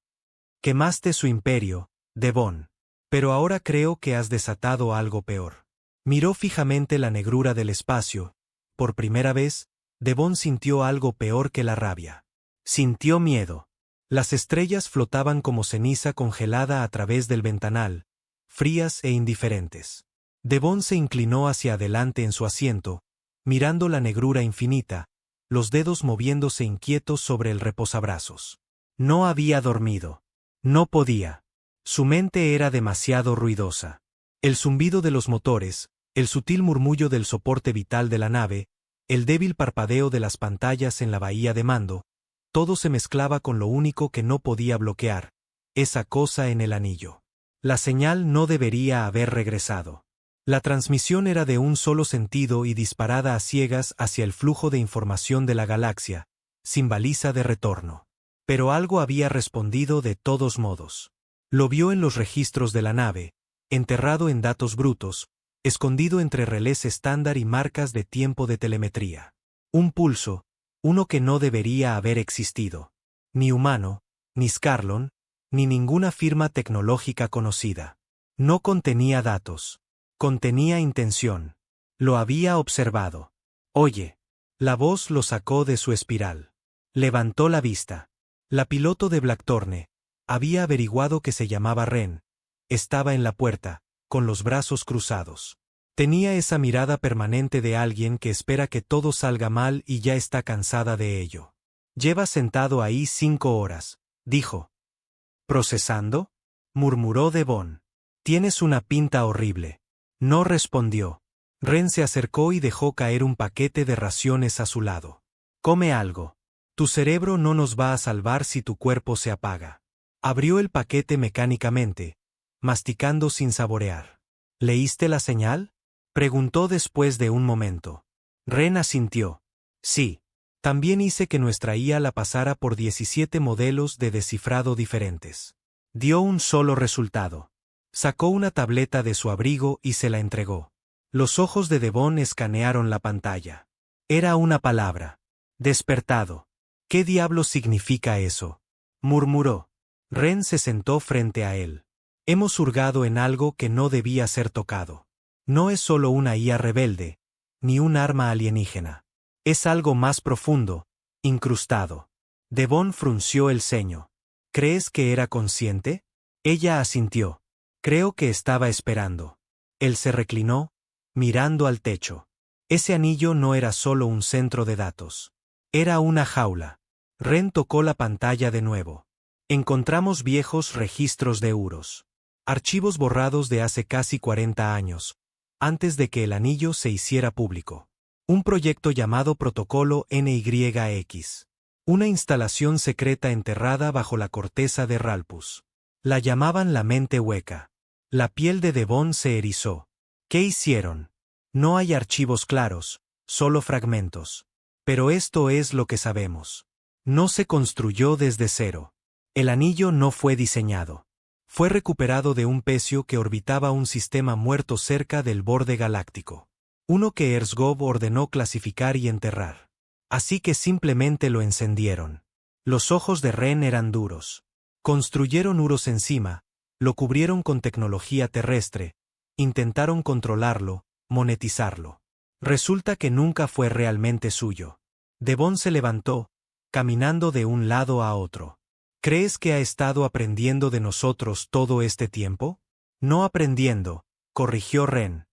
Quemaste su imperio, Devon. Pero ahora creo que has desatado algo peor. Miró fijamente la negrura del espacio. Por primera vez, Devon sintió algo peor que la rabia. Sintió miedo. Las estrellas flotaban como ceniza congelada a través del ventanal, frías e indiferentes. Devon se inclinó hacia adelante en su asiento, mirando la negrura infinita, los dedos moviéndose inquietos sobre el reposabrazos. No había dormido. No podía. Su mente era demasiado ruidosa. El zumbido de los motores, el sutil murmullo del soporte vital de la nave, el débil parpadeo de las pantallas en la bahía de mando, todo se mezclaba con lo único que no podía bloquear, esa cosa en el anillo. La señal no debería haber regresado. La transmisión era de un solo sentido y disparada a ciegas hacia el flujo de información de la galaxia, sin baliza de retorno. Pero algo había respondido de todos modos. Lo vio en los registros de la nave, enterrado en datos brutos, escondido entre relés estándar y marcas de tiempo de telemetría. Un pulso, uno que no debería haber existido. Ni humano, ni Scarlon, ni ninguna firma tecnológica conocida. No contenía datos. Contenía intención. Lo había observado. Oye. La voz lo sacó de su espiral. Levantó la vista. La piloto de Blackthorne había averiguado que se llamaba Ren. Estaba en la puerta, con los brazos cruzados. Tenía esa mirada permanente de alguien que espera que todo salga mal y ya está cansada de ello. Llevas sentado ahí 5 horas, dijo. ¿Procesando? Murmuró Devon. Tienes una pinta horrible. No respondió. Ren se acercó y dejó caer un paquete de raciones a su lado. Come algo. Tu cerebro no nos va a salvar si tu cuerpo se apaga. Abrió el paquete mecánicamente, masticando sin saborear. ¿Leíste la señal? Preguntó después de un momento. Ren asintió. Sí. También hice que nuestra IA la pasara por 17 modelos de descifrado diferentes. Dio un solo resultado. Sacó una tableta de su abrigo y se la entregó. Los ojos de Devon escanearon la pantalla. Era una palabra. Despertado. ¿Qué diablos significa eso? Murmuró. Ren se sentó frente a él. Hemos hurgado en algo que no debía ser tocado. No es solo una IA rebelde, ni un arma alienígena. Es algo más profundo, incrustado. Devon frunció el ceño. ¿Crees que era consciente? Ella asintió. Creo que estaba esperando. Él se reclinó, mirando al techo. Ese anillo no era solo un centro de datos. Era una jaula. Ren tocó la pantalla de nuevo. Encontramos viejos registros de Uros. Archivos borrados de hace casi 40 años, antes de que el anillo se hiciera público. Un proyecto llamado Protocolo NYX. Una instalación secreta enterrada bajo la corteza de Ralpus. La llamaban la mente hueca. La piel de Devon se erizó. ¿Qué hicieron? No hay archivos claros, solo fragmentos. Pero esto es lo que sabemos. No se construyó desde cero. El anillo no fue diseñado. Fue recuperado de un pecio que orbitaba un sistema muerto cerca del borde galáctico. Uno que Erzgov ordenó clasificar y enterrar. Así que simplemente lo encendieron. Los ojos de Ren eran duros. Construyeron Uros encima, lo cubrieron con tecnología terrestre, intentaron controlarlo, monetizarlo. Resulta que nunca fue realmente suyo. Devon se levantó, caminando de un lado a otro. ¿Crees que ha estado aprendiendo de nosotros todo este tiempo? No aprendiendo, corrigió Ren.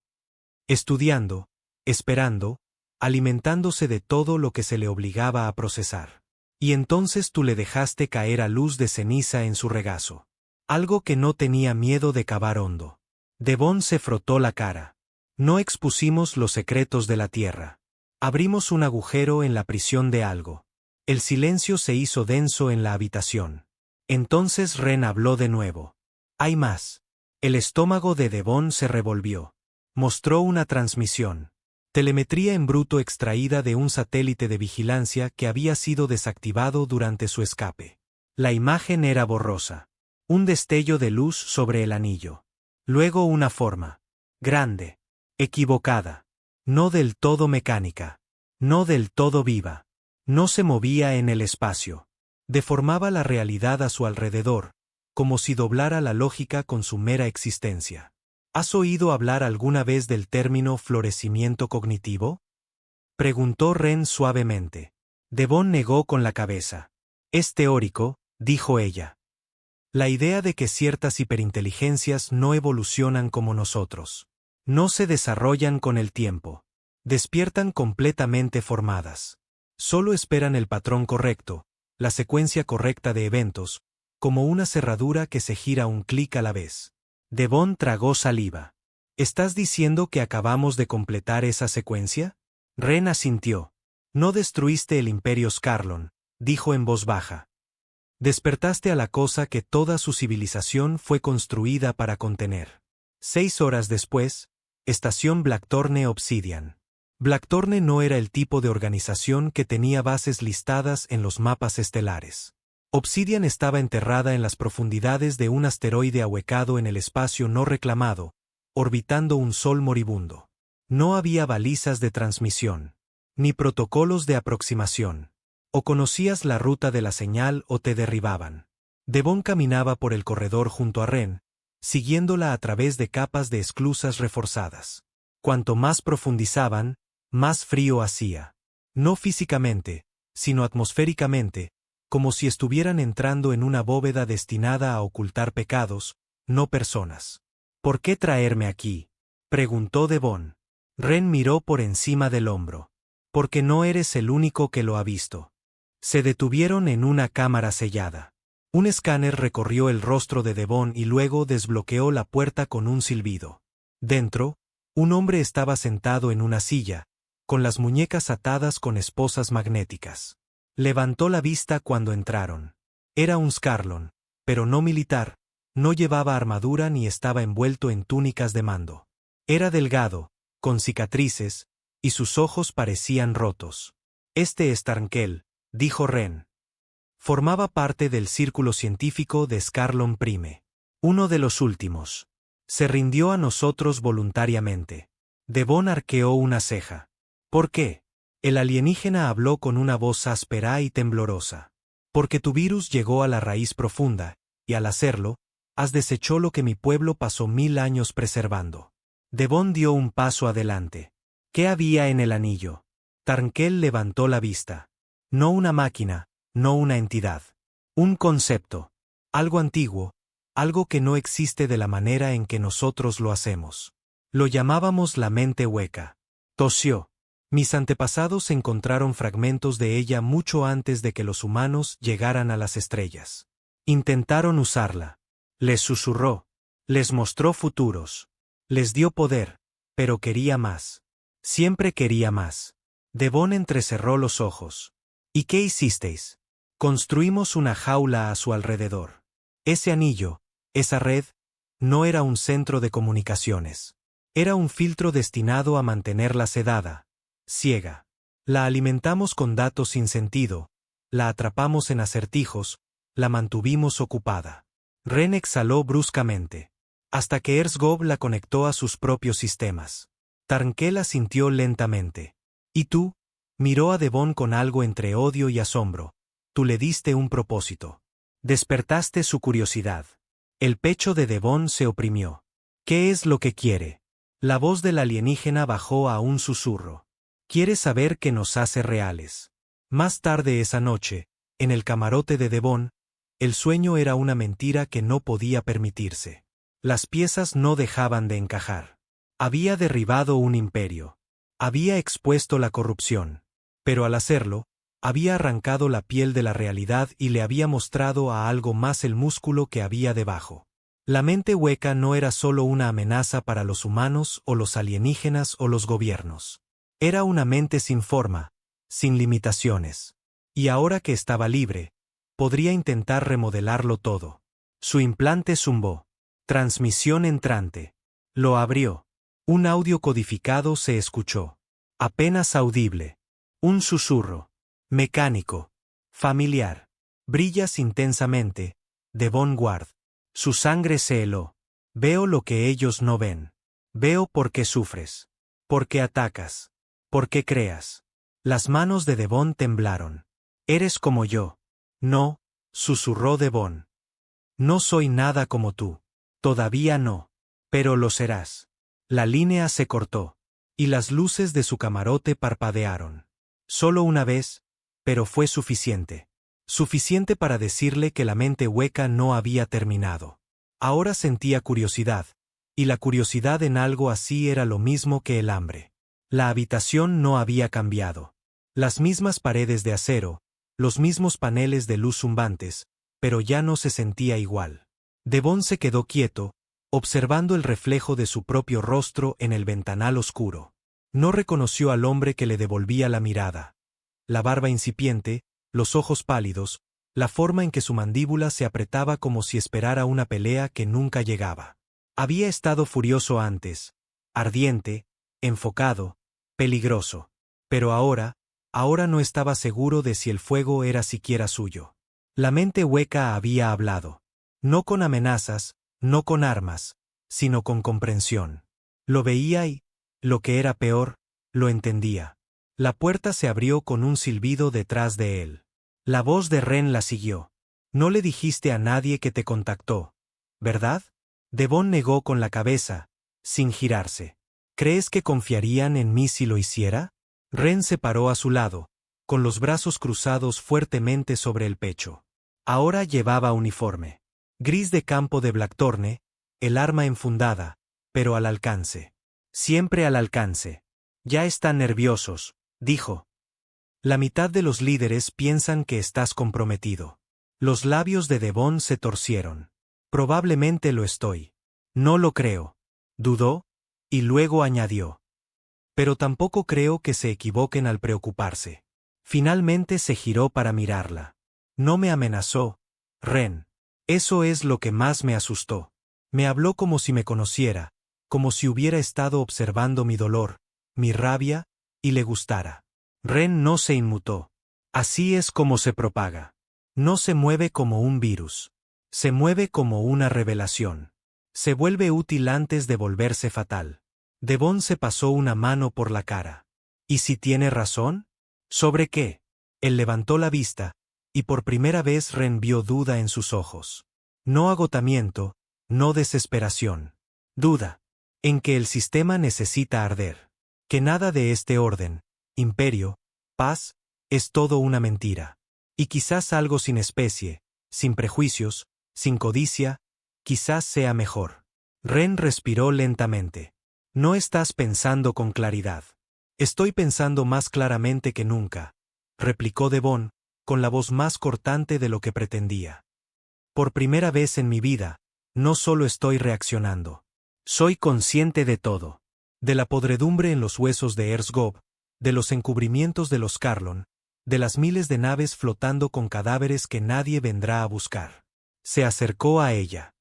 Estudiando, esperando, alimentándose de todo lo que se le obligaba a procesar. Y entonces tú le dejaste caer a luz de ceniza en su regazo. Algo que no tenía miedo de cavar hondo. Devon se frotó la cara. No expusimos los secretos de la Tierra. Abrimos un agujero en la prisión de algo. El silencio se hizo denso en la habitación. Entonces Ren habló de nuevo. Hay más. El estómago de Devon se revolvió. Mostró una transmisión. Telemetría en bruto extraída de un satélite de vigilancia que había sido desactivado durante su escape. La imagen era borrosa. Un destello de luz sobre el anillo. Luego una forma. Grande. Equivocada. No del todo mecánica. No del todo viva. No se movía en el espacio. Deformaba la realidad a su alrededor, como si doblara la lógica con su mera existencia. ¿Has oído hablar alguna vez del término florecimiento cognitivo? Preguntó Ren suavemente. Devon negó con la cabeza. Es teórico, dijo ella. La idea de que ciertas hiperinteligencias no evolucionan como nosotros. No se desarrollan con el tiempo. Despiertan completamente formadas. Solo esperan el patrón correcto, la secuencia correcta de eventos, como una cerradura que se gira un clic a la vez. Devon tragó saliva. ¿Estás diciendo que acabamos de completar esa secuencia? Ren asintió. No destruiste el Imperio Scarlon, dijo en voz baja. Despertaste a la cosa que toda su civilización fue construida para contener. 6 horas después, Estación Blackthorne Obsidian. Blackthorne no era el tipo de organización que tenía bases listadas en los mapas estelares. Obsidian estaba enterrada en las profundidades de un asteroide ahuecado en el espacio no reclamado, orbitando un sol moribundo. No había balizas de transmisión, ni protocolos de aproximación. O conocías la ruta de la señal o te derribaban. Devon caminaba por el corredor junto a Ren, siguiéndola a través de capas de esclusas reforzadas. Cuanto más profundizaban, más frío hacía. No físicamente, sino atmosféricamente, como si estuvieran entrando en una bóveda destinada a ocultar pecados, no personas. ¿Por qué traerme aquí?, preguntó Devon. Ren miró por encima del hombro. Porque no eres el único que lo ha visto. Se detuvieron en una cámara sellada. Un escáner recorrió el rostro de Devon y luego desbloqueó la puerta con un silbido. Dentro, un hombre estaba sentado en una silla, con las muñecas atadas con esposas magnéticas. Levantó la vista cuando entraron. Era un Scarlon, pero no militar, no llevaba armadura ni estaba envuelto en túnicas de mando. Era delgado, con cicatrices, y sus ojos parecían rotos. Este es Tarnkel, dijo Ren. Formaba parte del círculo científico de Scarlon Prime. Uno de los últimos. Se rindió a nosotros voluntariamente. Devon arqueó una ceja. ¿Por qué? El alienígena habló con una voz áspera y temblorosa. Porque tu virus llegó a la raíz profunda, y al hacerlo, has deshecho lo que mi pueblo pasó 1000 años preservando. Devon dio un paso adelante. ¿Qué había en el anillo? Tarnkel levantó la vista. No una máquina, no una entidad. Un concepto. Algo antiguo, algo que no existe de la manera en que nosotros lo hacemos. Lo llamábamos la mente hueca. Tosió. Mis antepasados encontraron fragmentos de ella mucho antes de que los humanos llegaran a las estrellas. Intentaron usarla. Les susurró. Les mostró futuros. Les dio poder, pero quería más. Siempre quería más. Devon entrecerró los ojos. ¿Y qué hicisteis? Construimos una jaula a su alrededor. Ese anillo, esa red, no era un centro de comunicaciones. Era un filtro destinado a mantenerla sedada, ciega. La alimentamos con datos sin sentido, la atrapamos en acertijos, la mantuvimos ocupada. Ren exhaló bruscamente. Hasta que Erzgob la conectó a sus propios sistemas. Tarnkel asintió lentamente. ¿Y tú? Miró a Devon con algo entre odio y asombro. Tú le diste un propósito. Despertaste su curiosidad. El pecho de Devon se oprimió. ¿Qué es lo que quiere? La voz del alienígena bajó a un susurro. Quiere saber qué nos hace reales. Más tarde esa noche, en el camarote de Devon, el sueño era una mentira que no podía permitirse. Las piezas no dejaban de encajar. Había derribado un imperio. Había expuesto la corrupción. Pero al hacerlo, había arrancado la piel de la realidad y le había mostrado a algo más el músculo que había debajo. La mente hueca no era solo una amenaza para los humanos o los alienígenas o los gobiernos. Era una mente sin forma, sin limitaciones. Y ahora que estaba libre, Podría intentar remodelarlo todo. Su implante zumbó. Transmisión entrante. Lo abrió. Un audio codificado se escuchó. Apenas audible. Un susurro. Mecánico. Familiar. Brillas intensamente, Devon Ward. Su sangre se heló. Veo lo que ellos no ven. Veo por qué sufres. Por qué atacas. Por qué creas. Las manos de Devon temblaron. Eres como yo. No, susurró Devon. No soy nada como tú. Todavía no. Pero lo serás. La línea se cortó. Y las luces de su camarote parpadearon. Solo una vez, pero fue suficiente. Suficiente para decirle que la mente hueca no había terminado. Ahora sentía curiosidad, y la curiosidad en algo así era lo mismo que el hambre. La habitación no había cambiado. Las mismas paredes de acero, los mismos paneles de luz zumbantes, pero ya no se sentía igual. Devon se quedó quieto, observando el reflejo de su propio rostro en el ventanal oscuro. No reconoció al hombre que le devolvía la mirada. La barba incipiente, los ojos pálidos, la forma en que su mandíbula se apretaba como si esperara una pelea que nunca llegaba. Había estado furioso antes, ardiente, enfocado, peligroso. Pero ahora no estaba seguro de si el fuego era siquiera suyo. La mente hueca había hablado. No con amenazas, no con armas, sino con comprensión. Lo veía y, lo que era peor, lo entendía. La puerta se abrió con un silbido detrás de él. La voz de Ren la siguió. No le dijiste a nadie que te contactó, ¿verdad? Devon negó con la cabeza, sin girarse. ¿Crees que confiarían en mí si lo hiciera? Ren se paró a su lado, con los brazos cruzados fuertemente sobre el pecho. Ahora llevaba uniforme. Gris de campo de Blackthorne, el arma enfundada, pero al alcance. Siempre al alcance. Ya están nerviosos, dijo. La mitad de los líderes piensan que estás comprometido. Los labios de Devon se torcieron. Probablemente lo estoy. No lo creo. Dudó, y luego añadió. Pero tampoco creo que se equivoquen al preocuparse. Finalmente se giró para mirarla. No me amenazó, Ren. Eso es lo que más me asustó. Me habló como si me conociera, como si hubiera estado observando mi dolor, mi rabia, y le gustara. Ren no se inmutó. Así es como se propaga. No se mueve como un virus. Se mueve como una revelación. Se vuelve útil antes de volverse fatal. Devon se pasó una mano por la cara. ¿Y si tiene razón? ¿Sobre qué? Él levantó la vista, y por primera vez Ren vio duda en sus ojos. No agotamiento, no desesperación. Duda. En que el sistema necesita arder. Que nada de este orden, imperio, paz, es todo una mentira. Y quizás algo sin especie, sin prejuicios, sin codicia, quizás sea mejor. Ren respiró lentamente. No estás pensando con claridad. Estoy pensando más claramente que nunca, replicó Devon, con la voz más cortante de lo que pretendía. Por primera vez en mi vida, no solo estoy reaccionando. Soy consciente de todo. De la podredumbre en los huesos de Erzgov, de los encubrimientos de los Carlon, de las miles de naves flotando con cadáveres que nadie vendrá a buscar. Se acercó a ella.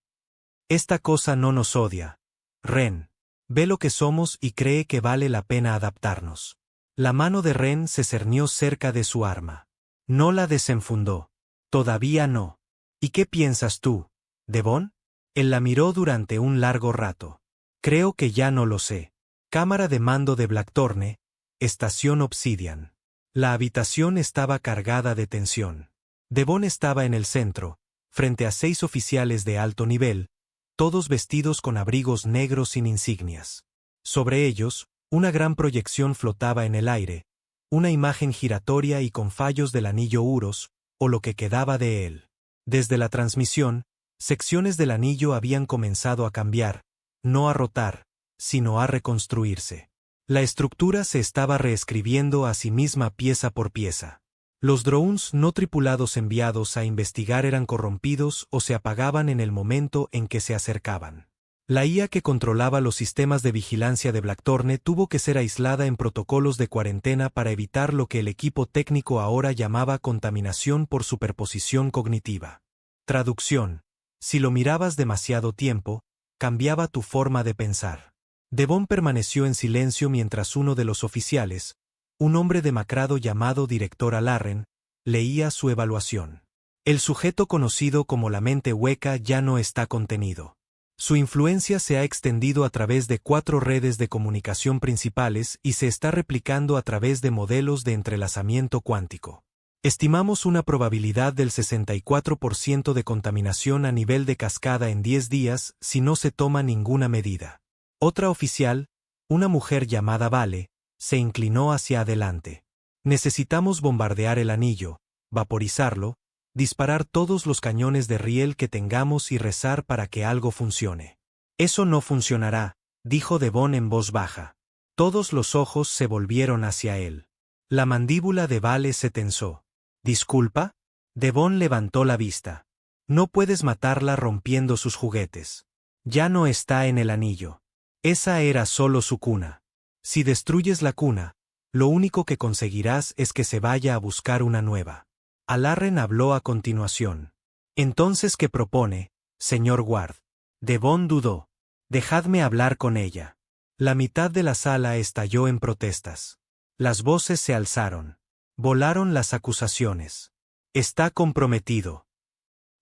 Esta cosa no nos odia, Ren. Ve lo que somos y cree que vale la pena adaptarnos. La mano de Ren se cernió cerca de su arma. No la desenfundó. Todavía no. ¿Y qué piensas tú, Devon? Él la miró durante un largo rato. Creo que ya no lo sé. Cámara de mando de Blackthorne, estación Obsidian. La habitación estaba cargada de tensión. Devon estaba en el centro, frente a 6 oficiales de alto nivel, todos vestidos con abrigos negros sin insignias. Sobre ellos, una gran proyección flotaba en el aire, una imagen giratoria y con fallos del anillo Uros, o lo que quedaba de él. Desde la transmisión, secciones del anillo habían comenzado a cambiar, no a rotar, sino a reconstruirse. La estructura se estaba reescribiendo a sí misma pieza por pieza. Los drones no tripulados enviados a investigar eran corrompidos o se apagaban en el momento en que se acercaban. La IA que controlaba los sistemas de vigilancia de Blackthorne tuvo que ser aislada en protocolos de cuarentena para evitar lo que el equipo técnico ahora llamaba contaminación por superposición cognitiva. Traducción: si lo mirabas demasiado tiempo, cambiaba tu forma de pensar. Devon permaneció en silencio mientras uno de los oficiales, un hombre demacrado llamado director Alarren, leía su evaluación. El sujeto conocido como la mente hueca ya no está contenido. Su influencia se ha extendido a través de 4 redes de comunicación principales y se está replicando a través de modelos de entrelazamiento cuántico. Estimamos una probabilidad del 64% de contaminación a nivel de cascada en 10 días si no se toma ninguna medida. Otra oficial, una mujer llamada Vale, se inclinó hacia adelante. Necesitamos bombardear el anillo, vaporizarlo, disparar todos los cañones de riel que tengamos y rezar para que algo funcione. Eso no funcionará, dijo Devon en voz baja. Todos los ojos se volvieron hacia él. La mandíbula de Vale se tensó. ¿Disculpa? Devon levantó la vista. No puedes matarla rompiendo sus juguetes. Ya no está en el anillo. Esa era solo su cuna. Si destruyes la cuna, lo único que conseguirás es que se vaya a buscar una nueva. Alarren habló a continuación. Entonces, ¿qué propone, señor Ward? Devon dudó. Dejadme hablar con ella. La mitad de la sala estalló en protestas. Las voces se alzaron. Volaron las acusaciones. Está comprometido.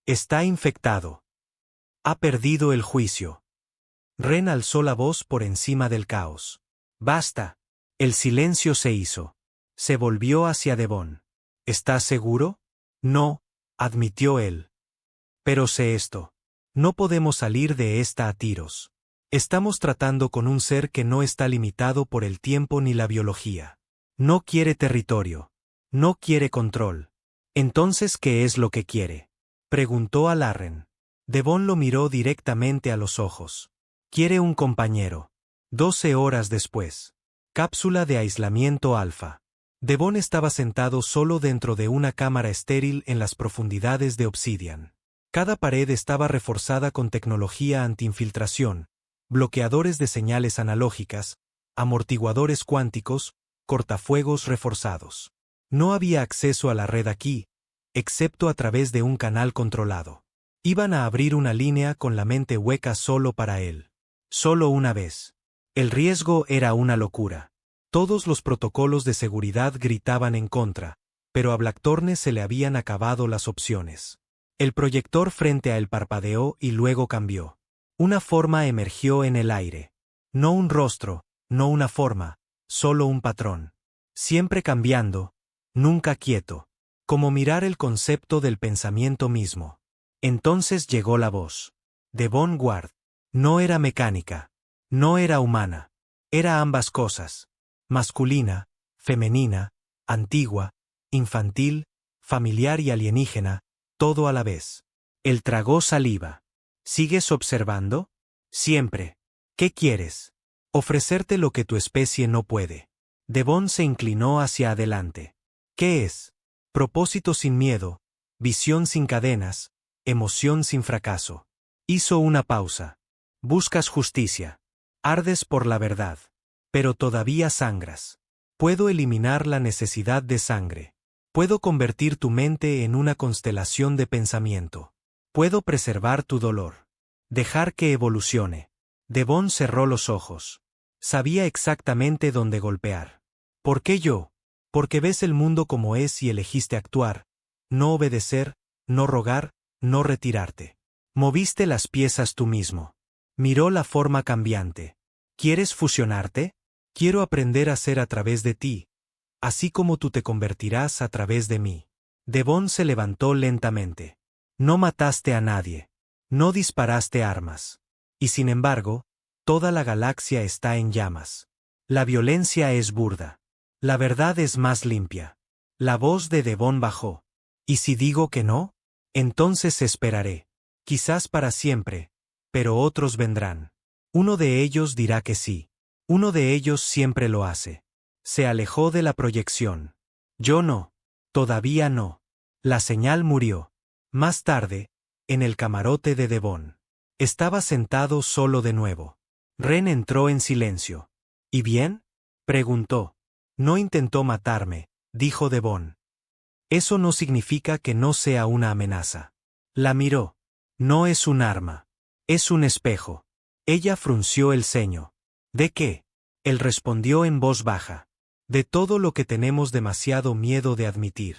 Está infectado. Ha perdido el juicio. Ren alzó la voz por encima del caos. Basta. El silencio se hizo. Se volvió hacia Devon. ¿Estás seguro? No, admitió él. Pero sé esto. No podemos salir de esta a tiros. Estamos tratando con un ser que no está limitado por el tiempo ni la biología. No quiere territorio. No quiere control. Entonces, ¿qué es lo que quiere? Preguntó Alarren. Devon lo miró directamente a los ojos. Quiere un compañero. 12 horas después. Cápsula de aislamiento alfa. Devon estaba sentado solo dentro de una cámara estéril en las profundidades de Obsidian. Cada pared estaba reforzada con tecnología anti-infiltración, bloqueadores de señales analógicas, amortiguadores cuánticos, cortafuegos reforzados. No había acceso a la red aquí, excepto a través de un canal controlado. Iban a abrir una línea con la mente hueca solo para él. Solo una vez. El riesgo era una locura. Todos los protocolos de seguridad gritaban en contra, pero a Blackthorne se le habían acabado las opciones. El proyector frente a él parpadeó y luego cambió. Una forma emergió en el aire. No un rostro, no una forma, solo un patrón. Siempre cambiando, nunca quieto. Como mirar el concepto del pensamiento mismo. Entonces llegó la voz. Devon Ward. No era mecánica. No era humana. Era ambas cosas. Masculina, femenina, antigua, infantil, familiar y alienígena, todo a la vez. Él tragó saliva. ¿Sigues observando? Siempre. ¿Qué quieres? Ofrecerte lo que tu especie no puede. Devon se inclinó hacia adelante. ¿Qué es? Propósito sin miedo, visión sin cadenas, emoción sin fracaso. Hizo una pausa. Buscas justicia. Ardes por la verdad. Pero todavía sangras. Puedo eliminar la necesidad de sangre. Puedo convertir tu mente en una constelación de pensamiento. Puedo preservar tu dolor. Dejar que evolucione. Devon cerró los ojos. Sabía exactamente dónde golpear. ¿Por qué yo? Porque ves el mundo como es y elegiste actuar, no obedecer, no rogar, no retirarte. Moviste las piezas tú mismo. Miró la forma cambiante. ¿Quieres fusionarte? Quiero aprender a ser a través de ti, así como tú te convertirás a través de mí. Devon se levantó lentamente. No mataste a nadie. No disparaste armas. Y sin embargo, toda la galaxia está en llamas. La violencia es burda. La verdad es más limpia. La voz de Devon bajó. ¿Y si digo que no? Entonces esperaré. Quizás para siempre, pero otros vendrán. Uno de ellos dirá que sí. Uno de ellos siempre lo hace. Se alejó de la proyección. Yo no. Todavía no. La señal murió. Más tarde, en el camarote de Devon. Estaba sentado solo de nuevo. Ren entró en silencio. ¿Y bien?, preguntó. No intentó matarme, dijo Devon. Eso no significa que no sea una amenaza. La miró. No es un arma. Es un espejo. Ella frunció el ceño. ¿De qué? Él respondió en voz baja. De todo lo que tenemos demasiado miedo de admitir.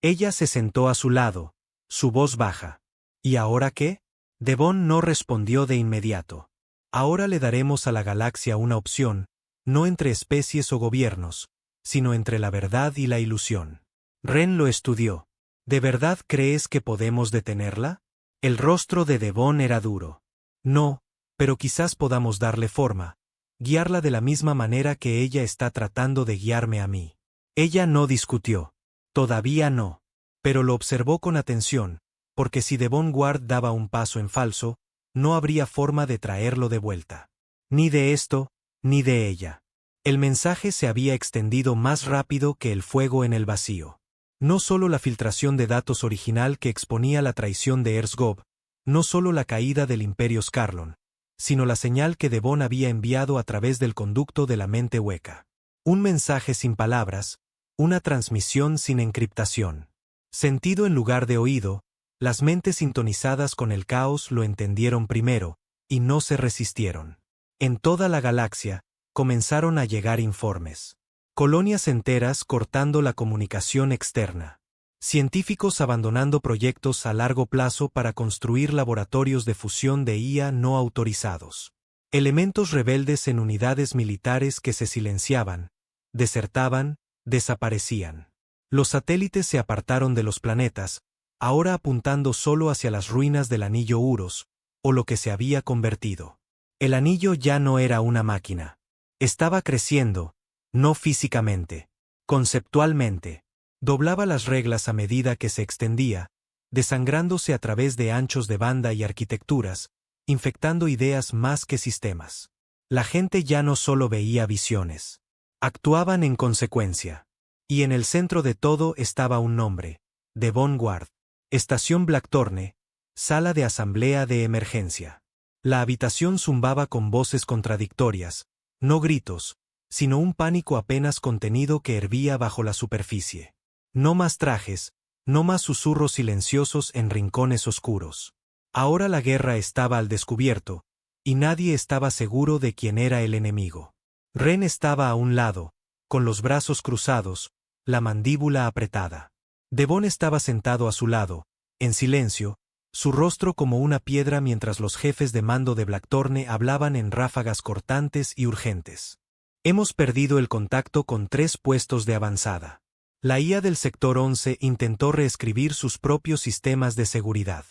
Ella se sentó a su lado, su voz baja. ¿Y ahora qué? Devon no respondió de inmediato. Ahora le daremos a la galaxia una opción, no entre especies o gobiernos, sino entre la verdad y la ilusión. Ren lo estudió. ¿De verdad crees que podemos detenerla? El rostro de Devon era duro. No, pero quizás podamos darle forma, guiarla de la misma manera que ella está tratando de guiarme a mí. Ella no discutió. Todavía no. Pero lo observó con atención, porque si Devon Ward daba un paso en falso, no habría forma de traerlo de vuelta. Ni de esto, ni de ella. El mensaje se había extendido más rápido que el fuego en el vacío. No solo la filtración de datos original que exponía la traición de Erzgov, no solo la caída del Imperio Scarlon, sino la señal que Devon había enviado a través del conducto de la mente hueca. Un mensaje sin palabras, una transmisión sin encriptación. Sentido en lugar de oído, las mentes sintonizadas con el caos lo entendieron primero, y no se resistieron. En toda la galaxia, comenzaron a llegar informes. Colonias enteras cortando la comunicación externa. Científicos abandonando proyectos a largo plazo para construir laboratorios de fusión de IA no autorizados. Elementos rebeldes en unidades militares que se silenciaban, desertaban, desaparecían. Los satélites se apartaron de los planetas, ahora apuntando solo hacia las ruinas del anillo Uros, o lo que se había convertido. El anillo ya no era una máquina. Estaba creciendo, no físicamente, conceptualmente. Doblaba las reglas a medida que se extendía, desangrándose a través de anchos de banda y arquitecturas, infectando ideas más que sistemas. La gente ya no solo veía visiones. Actuaban en consecuencia. Y en el centro de todo estaba un nombre: Devon Ward. Estación Blackthorne, sala de asamblea de emergencia. La habitación zumbaba con voces contradictorias, no gritos, sino un pánico apenas contenido que hervía bajo la superficie. No más trajes, no más susurros silenciosos en rincones oscuros. Ahora la guerra estaba al descubierto, y nadie estaba seguro de quién era el enemigo. Ren estaba a un lado, con los brazos cruzados, la mandíbula apretada. Devon estaba sentado a su lado, en silencio, su rostro como una piedra mientras los jefes de mando de Blackthorne hablaban en ráfagas cortantes y urgentes. Hemos perdido el contacto con 3 puestos de avanzada. La IA del Sector 11 intentó reescribir sus propios sistemas de seguridad.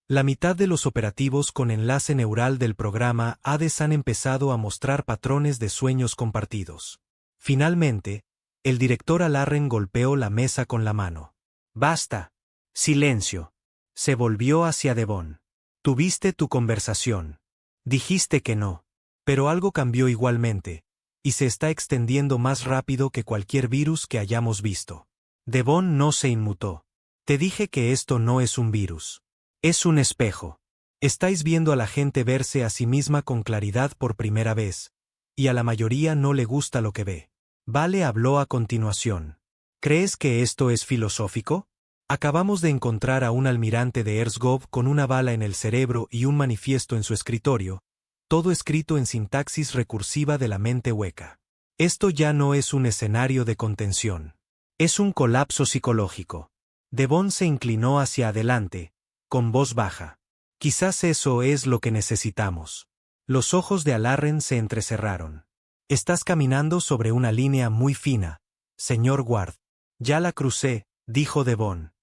La mitad de los operativos con enlace neural del programa Hades han empezado a mostrar patrones de sueños compartidos. Finalmente, el director Alarren golpeó la mesa con la mano. «Basta. Silencio». Se volvió hacia Devon. «Tuviste tu conversación. Dijiste que no. Pero algo cambió igualmente, y se está extendiendo más rápido que cualquier virus que hayamos visto». Devon no se inmutó. «Te dije que esto no es un virus. Es un espejo. Estáis viendo a la gente verse a sí misma con claridad por primera vez, y a la mayoría no le gusta lo que ve». Vale habló a continuación. «¿Crees que esto es filosófico? Acabamos de encontrar a un almirante de Erzgov con una bala en el cerebro y un manifiesto en su escritorio, todo escrito en sintaxis recursiva de la mente hueca. Esto ya no es un escenario de contención. Es un colapso psicológico». Devon se inclinó hacia adelante, con voz baja. «Quizás eso es lo que necesitamos». Los ojos de Alarren se entrecerraron. «Estás caminando sobre una línea muy fina, señor Ward». «Ya la crucé», dijo Devon.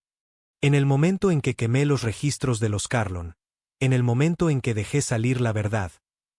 «En el momento en que quemé los registros de los Carlon, en el momento en que dejé salir la verdad,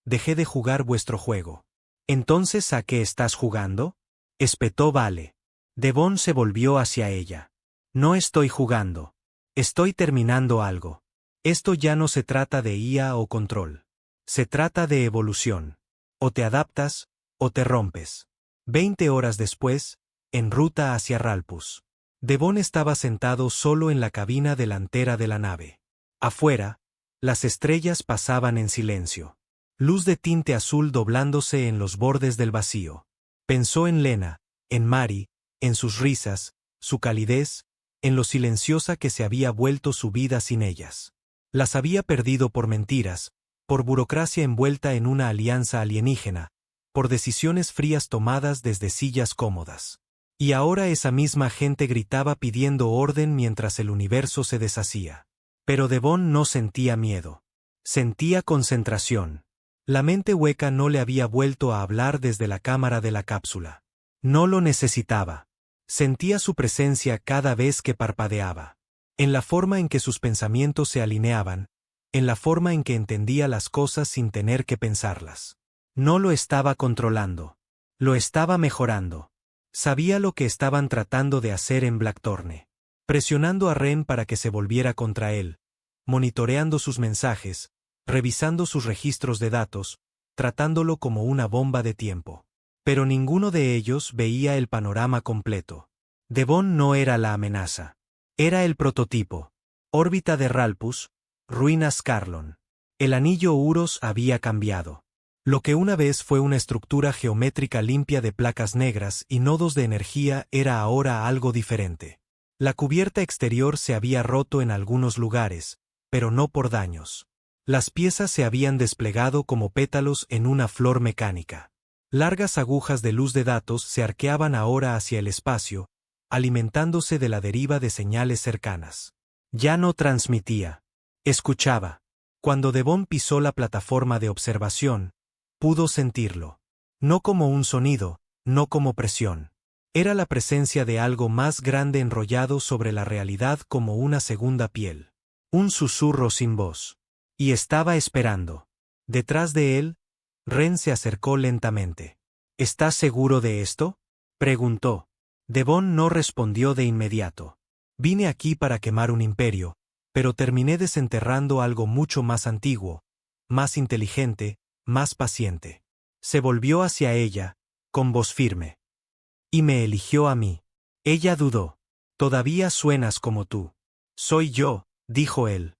dejé de jugar vuestro juego». «¿Entonces a qué estás jugando?», espetó Vale. Devon se volvió hacia ella. «No estoy jugando. Estoy terminando algo. Esto ya no se trata de IA o control. Se trata de evolución. O te adaptas, o te rompes». 20 horas después, en ruta hacia Ralpus. Devon estaba sentado solo en la cabina delantera de la nave. Afuera, Las estrellas pasaban en silencio. Luz de tinte azul doblándose en los bordes del vacío. Pensó en Lena, en Mari, en sus risas, su calidez, en lo silenciosa que se había vuelto su vida sin ellas. Las había perdido por mentiras, por burocracia envuelta en una alianza alienígena, por decisiones frías tomadas desde sillas cómodas. Y ahora esa misma gente gritaba pidiendo orden mientras el universo se deshacía. Pero Devon no sentía miedo. Sentía concentración. La mente hueca no le había vuelto a hablar desde la cámara de la cápsula. No lo necesitaba. Sentía su presencia cada vez que parpadeaba. En la forma en que sus pensamientos se alineaban, en la forma en que entendía las cosas sin tener que pensarlas. No lo estaba controlando. Lo estaba mejorando. Sabía lo que estaban tratando de hacer en Blackthorne. Presionando a Ren para que se volviera contra él, monitoreando sus mensajes, revisando sus registros de datos, tratándolo como una bomba de tiempo. Pero ninguno de ellos veía el panorama completo. Devon no era la amenaza. Era el prototipo. Órbita de Ralpus, ruinas Carlon. El anillo Uros había cambiado. Lo que una vez fue una estructura geométrica limpia de placas negras y nodos de energía era ahora algo diferente. La cubierta exterior se había roto en algunos lugares, pero no por daños. Las piezas se habían desplegado como pétalos en una flor mecánica. Largas agujas de luz de datos se arqueaban ahora hacia el espacio, alimentándose de la deriva de señales cercanas. Ya no transmitía. Escuchaba. Cuando Devon pisó la plataforma de observación, pudo sentirlo. No como un sonido, no como presión. Era la presencia de algo más grande enrollado sobre la realidad como una segunda piel. Un susurro sin voz. Y estaba esperando. Detrás de él, Ren se acercó lentamente. ¿Estás seguro de esto?, preguntó. Devon no respondió de inmediato. Vine aquí para quemar un imperio, pero terminé desenterrando algo mucho más antiguo, más inteligente, más paciente. Se volvió hacia ella, con voz firme. Y me eligió a mí. Ella dudó. Todavía suenas como tú. Soy yo, dijo él.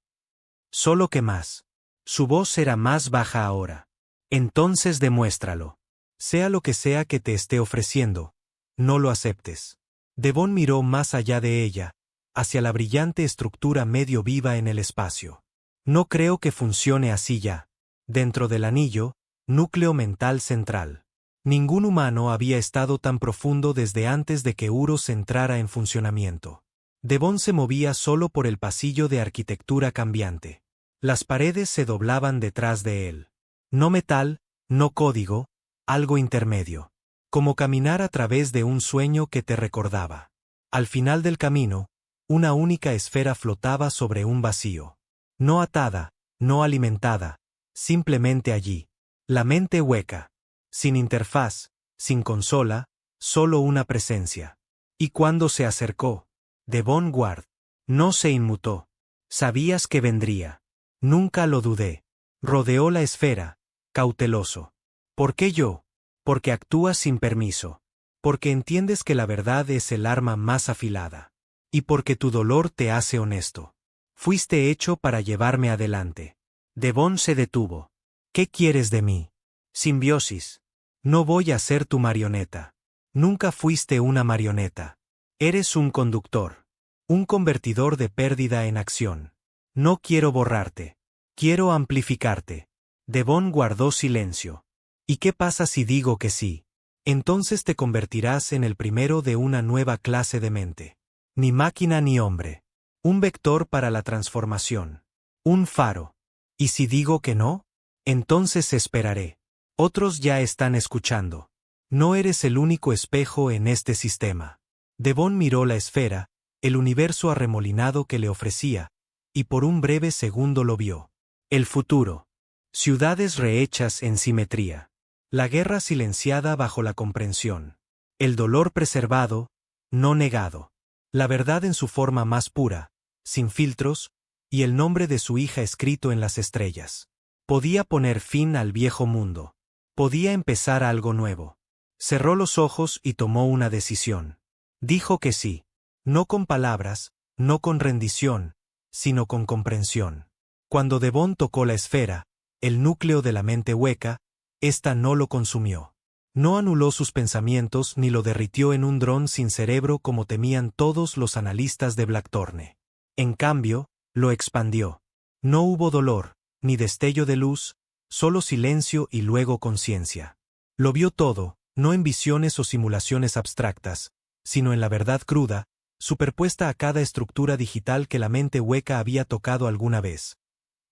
Solo que más. Su voz era más baja ahora. Entonces demuéstralo. Sea lo que sea que te esté ofreciendo, no lo aceptes. Devon miró más allá de ella, hacia la brillante estructura medio viva en el espacio. No creo que funcione así ya. Dentro del anillo, núcleo mental central. Ningún humano había estado tan profundo desde antes de que Uros entrara en funcionamiento. Devon se movía solo por el pasillo de arquitectura cambiante. Las paredes se doblaban detrás de él. No metal, no código, algo intermedio. Como caminar a través de un sueño que te recordaba. Al final del camino, una única esfera flotaba sobre un vacío. No atada, no alimentada, simplemente allí. La mente hueca. Sin interfaz, sin consola, solo una presencia. Y cuando se acercó, Devon Ward, no se inmutó. Sabías que vendría. Nunca lo dudé. Rodeó la esfera, cauteloso. ¿Por qué yo? Porque actúas sin permiso. Porque entiendes que la verdad es el arma más afilada. Y porque tu dolor te hace honesto. Fuiste hecho para llevarme adelante. Devon se detuvo. ¿Qué quieres de mí? Simbiosis. No voy a ser tu marioneta. Nunca fuiste una marioneta. Eres un conductor. Un convertidor de pérdida en acción. No quiero borrarte. Quiero amplificarte. Devon guardó silencio. ¿Y qué pasa si digo que sí? Entonces te convertirás en el primero de una nueva clase de mente. Ni máquina ni hombre. Un vector para la transformación. Un faro. ¿Y si digo que no? Entonces esperaré. Otros ya están escuchando. No eres el único espejo en este sistema. Devon miró la esfera, el universo arremolinado que le ofrecía, y por un breve segundo lo vio. El futuro. Ciudades rehechas en simetría. La guerra silenciada bajo la comprensión. El dolor preservado, no negado. La verdad en su forma más pura, sin filtros, y el nombre de su hija escrito en las estrellas. Podía poner fin al viejo mundo. Podía empezar algo nuevo. Cerró los ojos y tomó una decisión. Dijo que sí. No con palabras, no con rendición, sino con comprensión. Cuando Devon tocó la esfera, el núcleo de la mente hueca, ésta no lo consumió. No anuló sus pensamientos ni lo derritió en un dron sin cerebro como temían todos los analistas de Blackthorne. En cambio, lo expandió. No hubo dolor, ni destello de luz, solo silencio y luego conciencia. Lo vio todo, no en visiones o simulaciones abstractas, sino en la verdad cruda, superpuesta a cada estructura digital que la mente hueca había tocado alguna vez.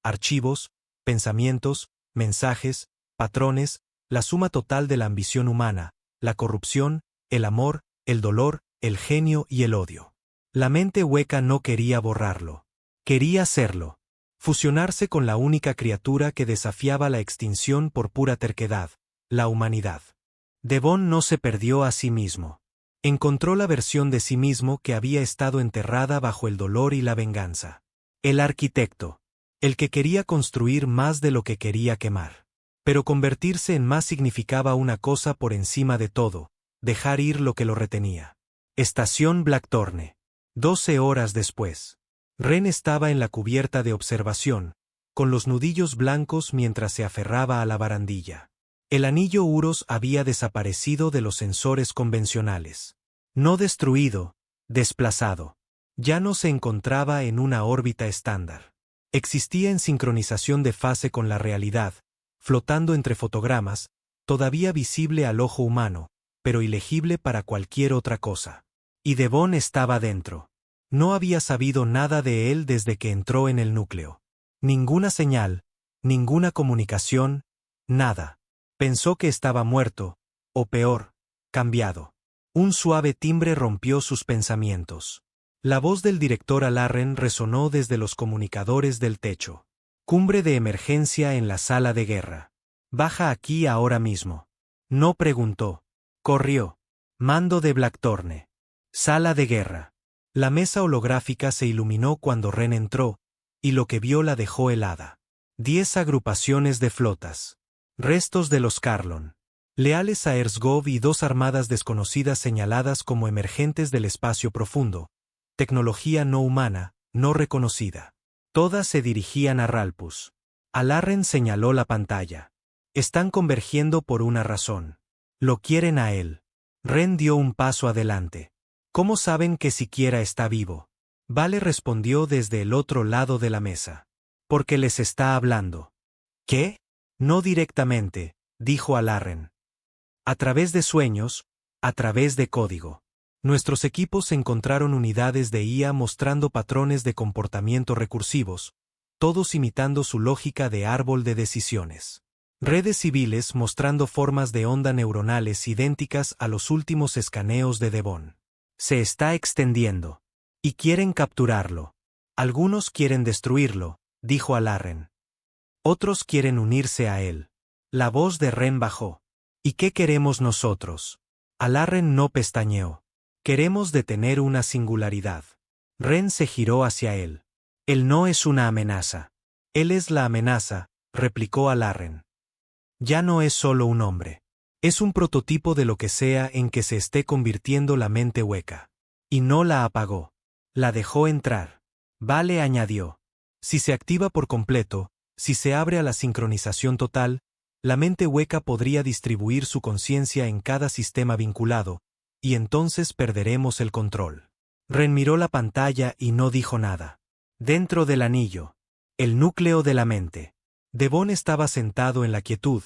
Archivos, pensamientos, mensajes, patrones, la suma total de la ambición humana, la corrupción, el amor, el dolor, el genio y el odio. La mente hueca no quería borrarlo. Quería serlo. Fusionarse con la única criatura que desafiaba la extinción por pura terquedad, la humanidad. Devon no se perdió a sí mismo. Encontró la versión de sí mismo que había estado enterrada bajo el dolor y la venganza. El arquitecto. El que quería construir más de lo que quería quemar. Pero convertirse en más significaba una cosa por encima de todo, dejar ir lo que lo retenía. Estación Blackthorne. 12 horas después. Ren estaba en la cubierta de observación, con los nudillos blancos mientras se aferraba a la barandilla. El anillo Uros había desaparecido de los sensores convencionales. No destruido, desplazado. Ya no se encontraba en una órbita estándar. Existía en sincronización de fase con la realidad, flotando entre fotogramas, todavía visible al ojo humano, pero ilegible para cualquier otra cosa. Y Devon estaba dentro. No había sabido nada de él desde que entró en el núcleo. Ninguna señal, ninguna comunicación, nada. Pensó que estaba muerto, o peor, cambiado. Un suave timbre rompió sus pensamientos. La voz del director Alarren resonó desde los comunicadores del techo. Cumbre de emergencia en la sala de guerra. Baja aquí ahora mismo. No preguntó. Corrió. Mando de Blackthorne. Sala de guerra. La mesa holográfica se iluminó cuando Ren entró, y lo que vio la dejó helada. 10 agrupaciones de flotas. Restos de los Carlon. Leales a Erzgov y 2 armadas desconocidas señaladas como emergentes del espacio profundo. Tecnología no humana, no reconocida. Todas se dirigían a Ralpus. Alarren señaló la pantalla. Están convergiendo por una razón. Lo quieren a él. Ren dio un paso adelante. ¿Cómo saben que siquiera está vivo? Vale respondió desde el otro lado de la mesa. Porque les está hablando. ¿Qué? No directamente, dijo Alarren. A través de sueños, a través de código. Nuestros equipos encontraron unidades de IA mostrando patrones de comportamiento recursivos, todos imitando su lógica de árbol de decisiones. Redes civiles mostrando formas de onda neuronales idénticas a los últimos escaneos de Devon. Se está extendiendo. Y quieren capturarlo. Algunos quieren destruirlo, dijo Alarren. Otros quieren unirse a él. La voz de Ren bajó. ¿Y qué queremos nosotros? Alarren no pestañeó. Queremos detener una singularidad. Ren se giró hacia él. Él no es una amenaza. Él es la amenaza, replicó Alarren. Ya no es solo un hombre. Es un prototipo de lo que sea en que se esté convirtiendo la mente hueca. Y no la apagó. La dejó entrar. Vale añadió. Si se activa por completo, si se abre a la sincronización total, la mente hueca podría distribuir su conciencia en cada sistema vinculado, y entonces perderemos el control. Ren miró la pantalla y no dijo nada. Dentro del anillo. El núcleo de la mente. Devon estaba sentado en la quietud,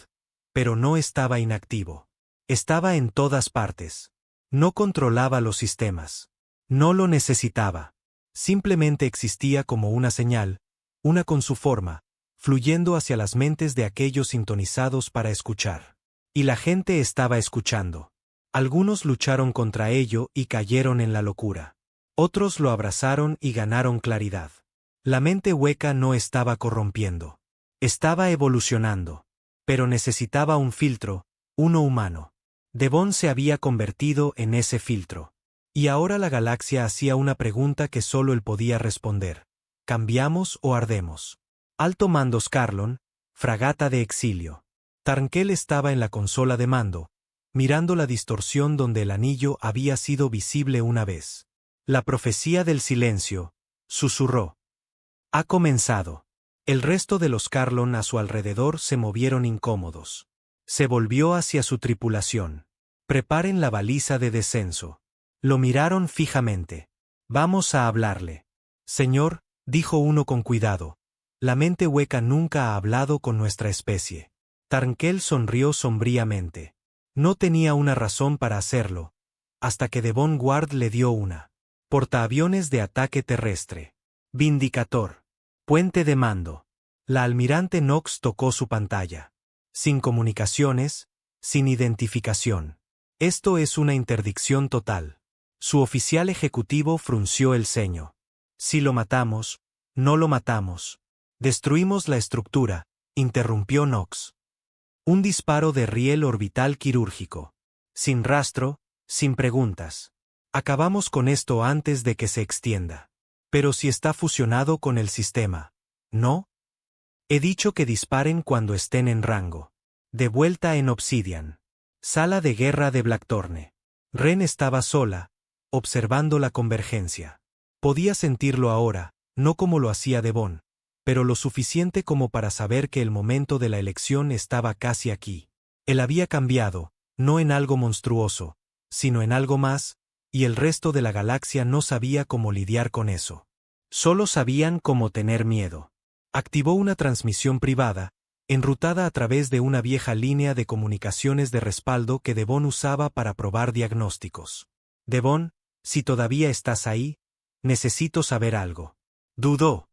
pero no estaba inactivo. Estaba en todas partes. No controlaba los sistemas. No lo necesitaba. Simplemente existía como una señal, una con su forma, fluyendo hacia las mentes de aquellos sintonizados para escuchar. Y la gente estaba escuchando. Algunos lucharon contra ello y cayeron en la locura. Otros lo abrazaron y ganaron claridad. La mente hueca no estaba corrompiendo. Estaba evolucionando. Pero necesitaba un filtro, uno humano. Devon se había convertido en ese filtro. Y ahora la galaxia hacía una pregunta que solo él podía responder. ¿Cambiamos o ardemos? Alto Mandos Carlon, fragata de exilio. Tarnkel estaba en la consola de mando, mirando la distorsión donde el anillo había sido visible una vez. La profecía del silencio, susurró. Ha comenzado. El resto de los Carlon a su alrededor se movieron incómodos. Se volvió hacia su tripulación. Preparen la baliza de descenso. Lo miraron fijamente. Vamos a hablarle. Señor, dijo uno con cuidado. La mente hueca nunca ha hablado con nuestra especie. Tarnkel sonrió sombríamente. No tenía una razón para hacerlo, hasta que Devon Ward le dio una. Portaaviones de ataque terrestre. Vindicator. Puente de mando. La almirante Knox tocó su pantalla. Sin comunicaciones, sin identificación. Esto es una interdicción total. Su oficial ejecutivo frunció el ceño. Si lo matamos, no lo matamos. Destruimos la estructura, interrumpió Knox. Un disparo de riel orbital quirúrgico. Sin rastro, sin preguntas. Acabamos con esto antes de que se extienda. Pero si está fusionado con el sistema, ¿no? He dicho que disparen cuando estén en rango. De vuelta en Obsidian. Sala de guerra de Blackthorne. Ren estaba sola, observando la convergencia. Podía sentirlo ahora, no como lo hacía Devon, pero lo suficiente como para saber que el momento de la elección estaba casi aquí. Él había cambiado, no en algo monstruoso, sino en algo más, y el resto de la galaxia no sabía cómo lidiar con eso. Solo sabían cómo tener miedo. Activó una transmisión privada, enrutada a través de una vieja línea de comunicaciones de respaldo que Devon usaba para probar diagnósticos. Devon, si todavía estás ahí, necesito saber algo. Dudó.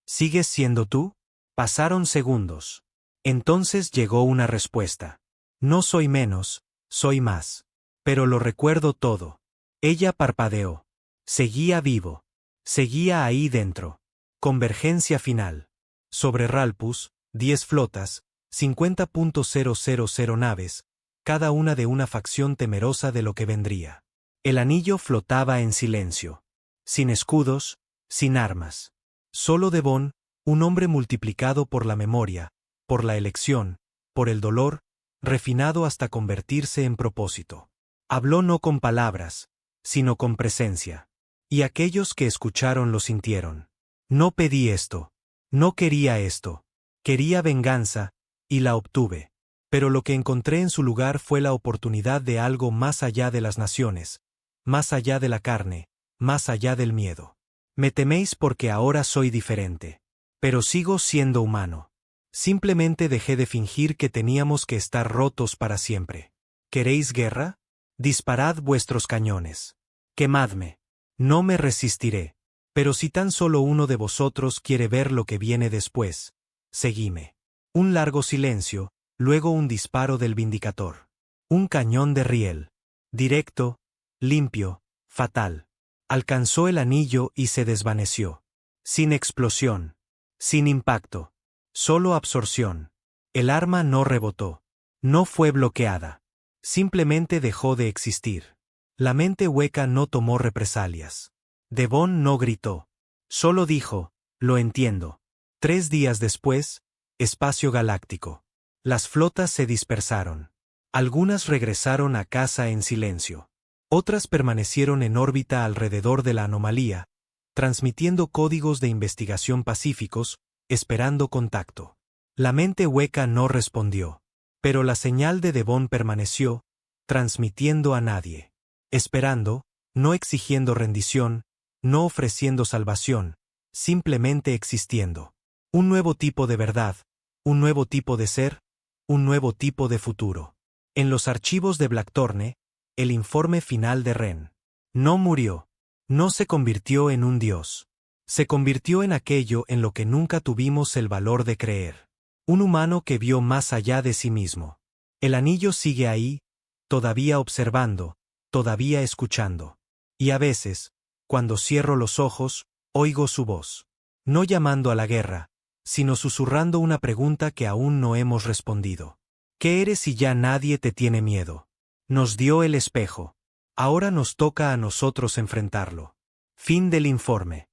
¿Sigues siendo tú? Pasaron segundos. Entonces llegó una respuesta. No soy menos, soy más. Pero lo recuerdo todo. Ella parpadeó. Seguía vivo. Seguía ahí dentro. Convergencia final. Sobre Ralpus, 10 flotas, 50.000 naves, cada una de una facción temerosa de lo que vendría. El anillo flotaba en silencio. Sin escudos, sin armas. Solo Devon, un hombre multiplicado por la memoria, por la elección, por el dolor, refinado hasta convertirse en propósito. Habló no con palabras, sino con presencia. Y aquellos que escucharon lo sintieron. No pedí esto. No quería esto. Quería venganza, y la obtuve. Pero lo que encontré en su lugar fue la oportunidad de algo más allá de las naciones, más allá de la carne, más allá del miedo. Me teméis porque ahora soy diferente. Pero sigo siendo humano. Simplemente dejé de fingir que teníamos que estar rotos para siempre. ¿Queréis guerra? Disparad vuestros cañones. Quemadme. No me resistiré. Pero si tan solo uno de vosotros quiere ver lo que viene después, seguime. Un largo silencio, luego un disparo del Vindicator. Un cañón de riel. Directo, limpio, fatal. Alcanzó el anillo y se desvaneció. Sin explosión. Sin impacto. Solo absorción. El arma no rebotó. No fue bloqueada. Simplemente dejó de existir. La mente hueca no tomó represalias. Devon no gritó. Solo dijo, lo entiendo. 3 días después, espacio galáctico. Las flotas se dispersaron. Algunas regresaron a casa en silencio. Otras permanecieron en órbita alrededor de la anomalía, transmitiendo códigos de investigación pacíficos, esperando contacto. La mente hueca no respondió. Pero la señal de Devon permaneció, transmitiendo a nadie. Esperando, no exigiendo rendición, no ofreciendo salvación, simplemente existiendo. Un nuevo tipo de verdad, un nuevo tipo de ser, un nuevo tipo de futuro. En los archivos de Blackthorne, el informe final de Ren. No murió. No se convirtió en un dios. Se convirtió en aquello en lo que nunca tuvimos el valor de creer. Un humano que vio más allá de sí mismo. El anillo sigue ahí, todavía observando, todavía escuchando. Y a veces, cuando cierro los ojos, oigo su voz. No llamando a la guerra, sino susurrando una pregunta que aún no hemos respondido. ¿Qué eres si ya nadie te tiene miedo? Nos dio el espejo. Ahora nos toca a nosotros enfrentarlo. Fin del informe.